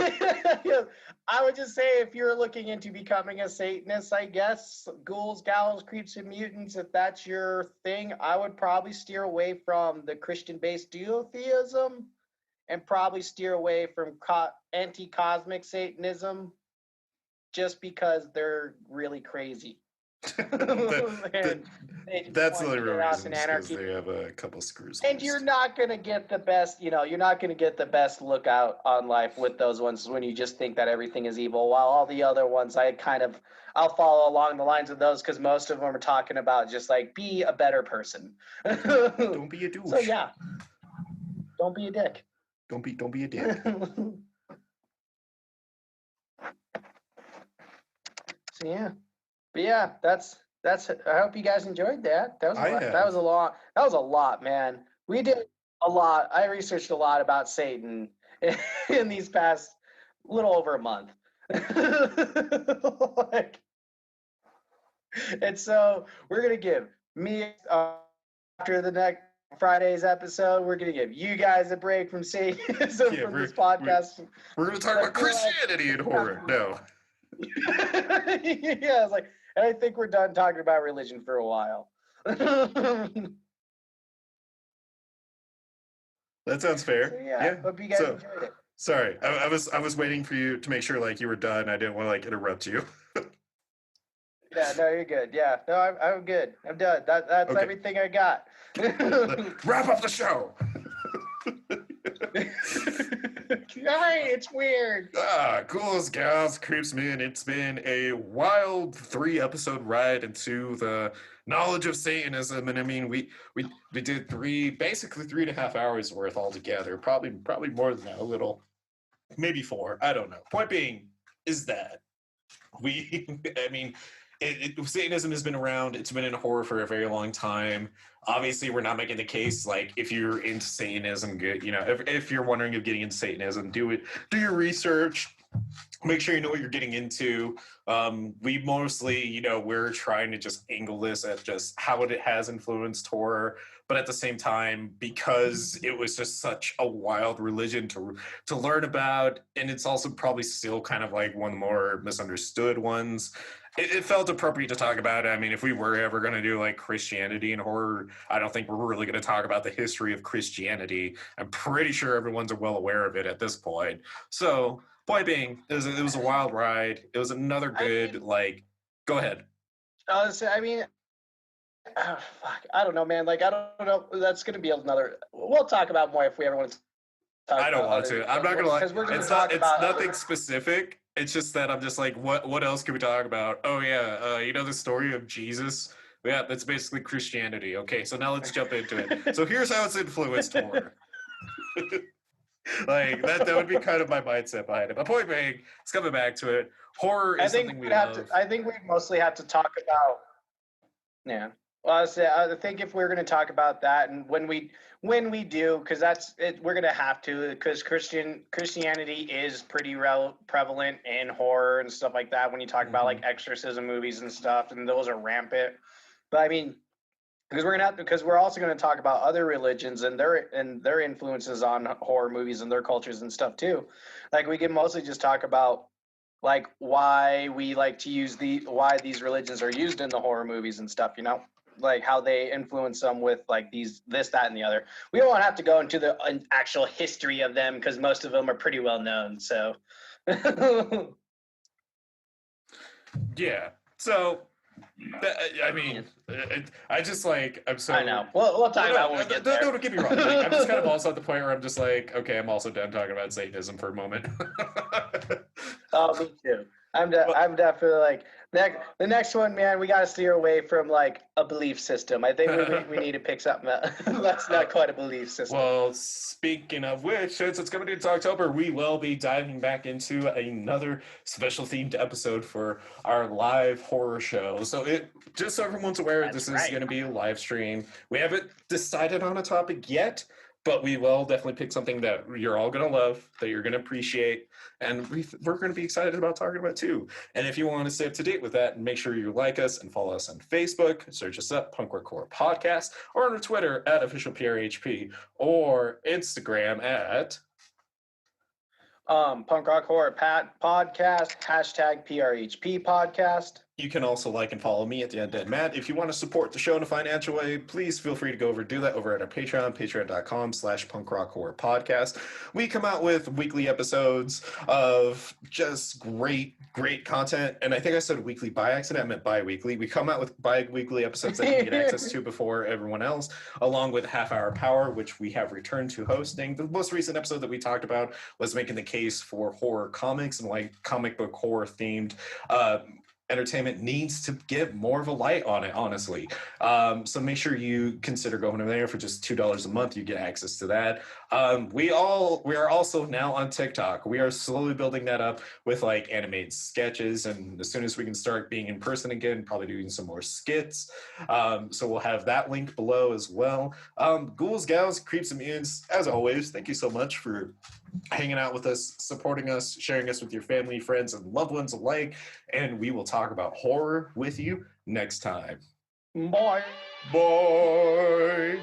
I would just say if you're looking into becoming a Satanist, I guess, ghouls, gallows, creeps, and mutants, if that's your thing, I would probably steer away from the Christian-based duotheism and probably steer away from anti-cosmic Satanism just because they're really crazy. That's the real reason, because they have a couple screws. And you're not gonna get the best, you're not gonna get the best lookout on life with those ones when you just think that everything is evil. While all the other ones, I'll follow along the lines of those because most of them are talking about just like be a better person. Don't be a douche. So yeah, don't be a dick. Don't be a dick. So yeah. But yeah, that's. I hope you guys enjoyed that. That was a lot, man. We did a lot. I researched a lot about Satan in these past little over a month. And so we're gonna give me after the next Friday's episode, we're gonna give you guys a break from Satanism from this podcast. We're gonna talk about Christianity and horror. No. Yeah, it's like. And I think we're done talking about religion for a while. That sounds fair. So, yeah. Hope you guys enjoyed it. Sorry, I was waiting for you to make sure like you were done. I didn't want to like interrupt you. Yeah, no, you're good. Yeah, no, I'm good. I'm done. That's okay. Everything I got. Wrap up the show. It's weird. Ghouls, gals, creeps, man. It's been a wild 3-episode ride into the knowledge of Satanism, and I mean, we did basically 3.5 hours worth altogether. Probably more than that, a little, maybe 4. I don't know. Point being is that I mean. Satanism has been around. It's been in horror for a very long time. Obviously, we're not making the case like if you're into Satanism, good. If you're wondering of getting into Satanism, do your research. Make sure you know what you're getting into. We mostly, we're trying to just angle this at just how it has influenced horror, but at the same time, because it was just such a wild religion to learn about, and it's also probably still kind of like one of the more misunderstood ones. It felt appropriate to talk about it. I mean, if we were ever going to do like Christianity and horror, I don't think we're really going to talk about the history of Christianity. I'm pretty sure everyone's well aware of it at this point. So, point being, it was a wild ride. It was another good, go ahead. Oh, fuck. I don't know, man. I don't know. That's going to be another. We'll talk about more if we ever want to talk I don't want to. I'm not going to lie. It's nothing other... specific. It's just that I'm just like, what else can we talk about? Oh, yeah. The story of Jesus? Yeah, that's basically Christianity. Okay, so now let's jump into it. So here's how it's influenced horror. That would be kind of my mindset behind it. But point being, it's coming back to it. Horror is something we love. I think we mostly have to talk about. Yeah. Well, I think if we're going to talk about that, and when we do, because that's it, we're going to have to, because Christianity is pretty prevalent in horror and stuff like that. When you talk about like exorcism movies and stuff, and those are rampant. But I mean, because we're also going to talk about other religions and their influences on horror movies and their cultures and stuff too. Like we can mostly just talk about like why we like to use why these religions are used in the horror movies and stuff, like how they influence them with like this, that, and the other. We don't have to go into the actual history of them because most of them are pretty well known. So Yeah. So, I mean, I just like, I'm so. I know. We'll talk about when we get there. Don't get me wrong. Like, I'm just kind of also at the point where I'm just like, okay, I'm also done talking about Satanism for a moment. Oh, me too. I'm definitely like the next one, man. We got to steer away from like a belief system. I think we need to pick something that's not quite a belief system. Well, speaking of which, since it's coming into October, we will be diving back into another special themed episode for our live horror show. So just so everyone's aware, this is going to be a live stream. We haven't decided on a topic yet, but we will definitely pick something that you're all going to love, that you're going to appreciate, and we're going to be excited about talking about too. And if you want to stay up to date with that, make sure you like us and follow us on Facebook. Search us up, Punk Rock Horror Podcast, or on Twitter at officialprhp, or Instagram at Punk Rock Horror Podcast, hashtag PRHP Podcast. You can also like and follow me at The Undead Matt. If you want to support the show in a financial way, please feel free to go over and do that over at our Patreon, patreon.com/punkrockhorrorpodcast. We come out with weekly episodes of just great content. And I think I said weekly by accident. I meant bi-weekly. We come out with bi-weekly episodes that you can get access to before everyone else, along with Half Hour Power, which we have returned to hosting. The most recent episode that we talked about was making the case for horror comics and like comic book horror themed entertainment needs to get more of a light on it, honestly. So make sure you consider going over there for just $2 a month. You get access to that. We are also now on TikTok. We are slowly building that up with like animated sketches, and as soon as we can start being in person again, probably doing some more skits. So we'll have that link below as well. Ghouls, gals, creeps, and mutants, as always, thank you so much for hanging out with us, supporting us, sharing us with your family, friends, and loved ones alike. And we will talk about horror with you next time. Bye. Bye.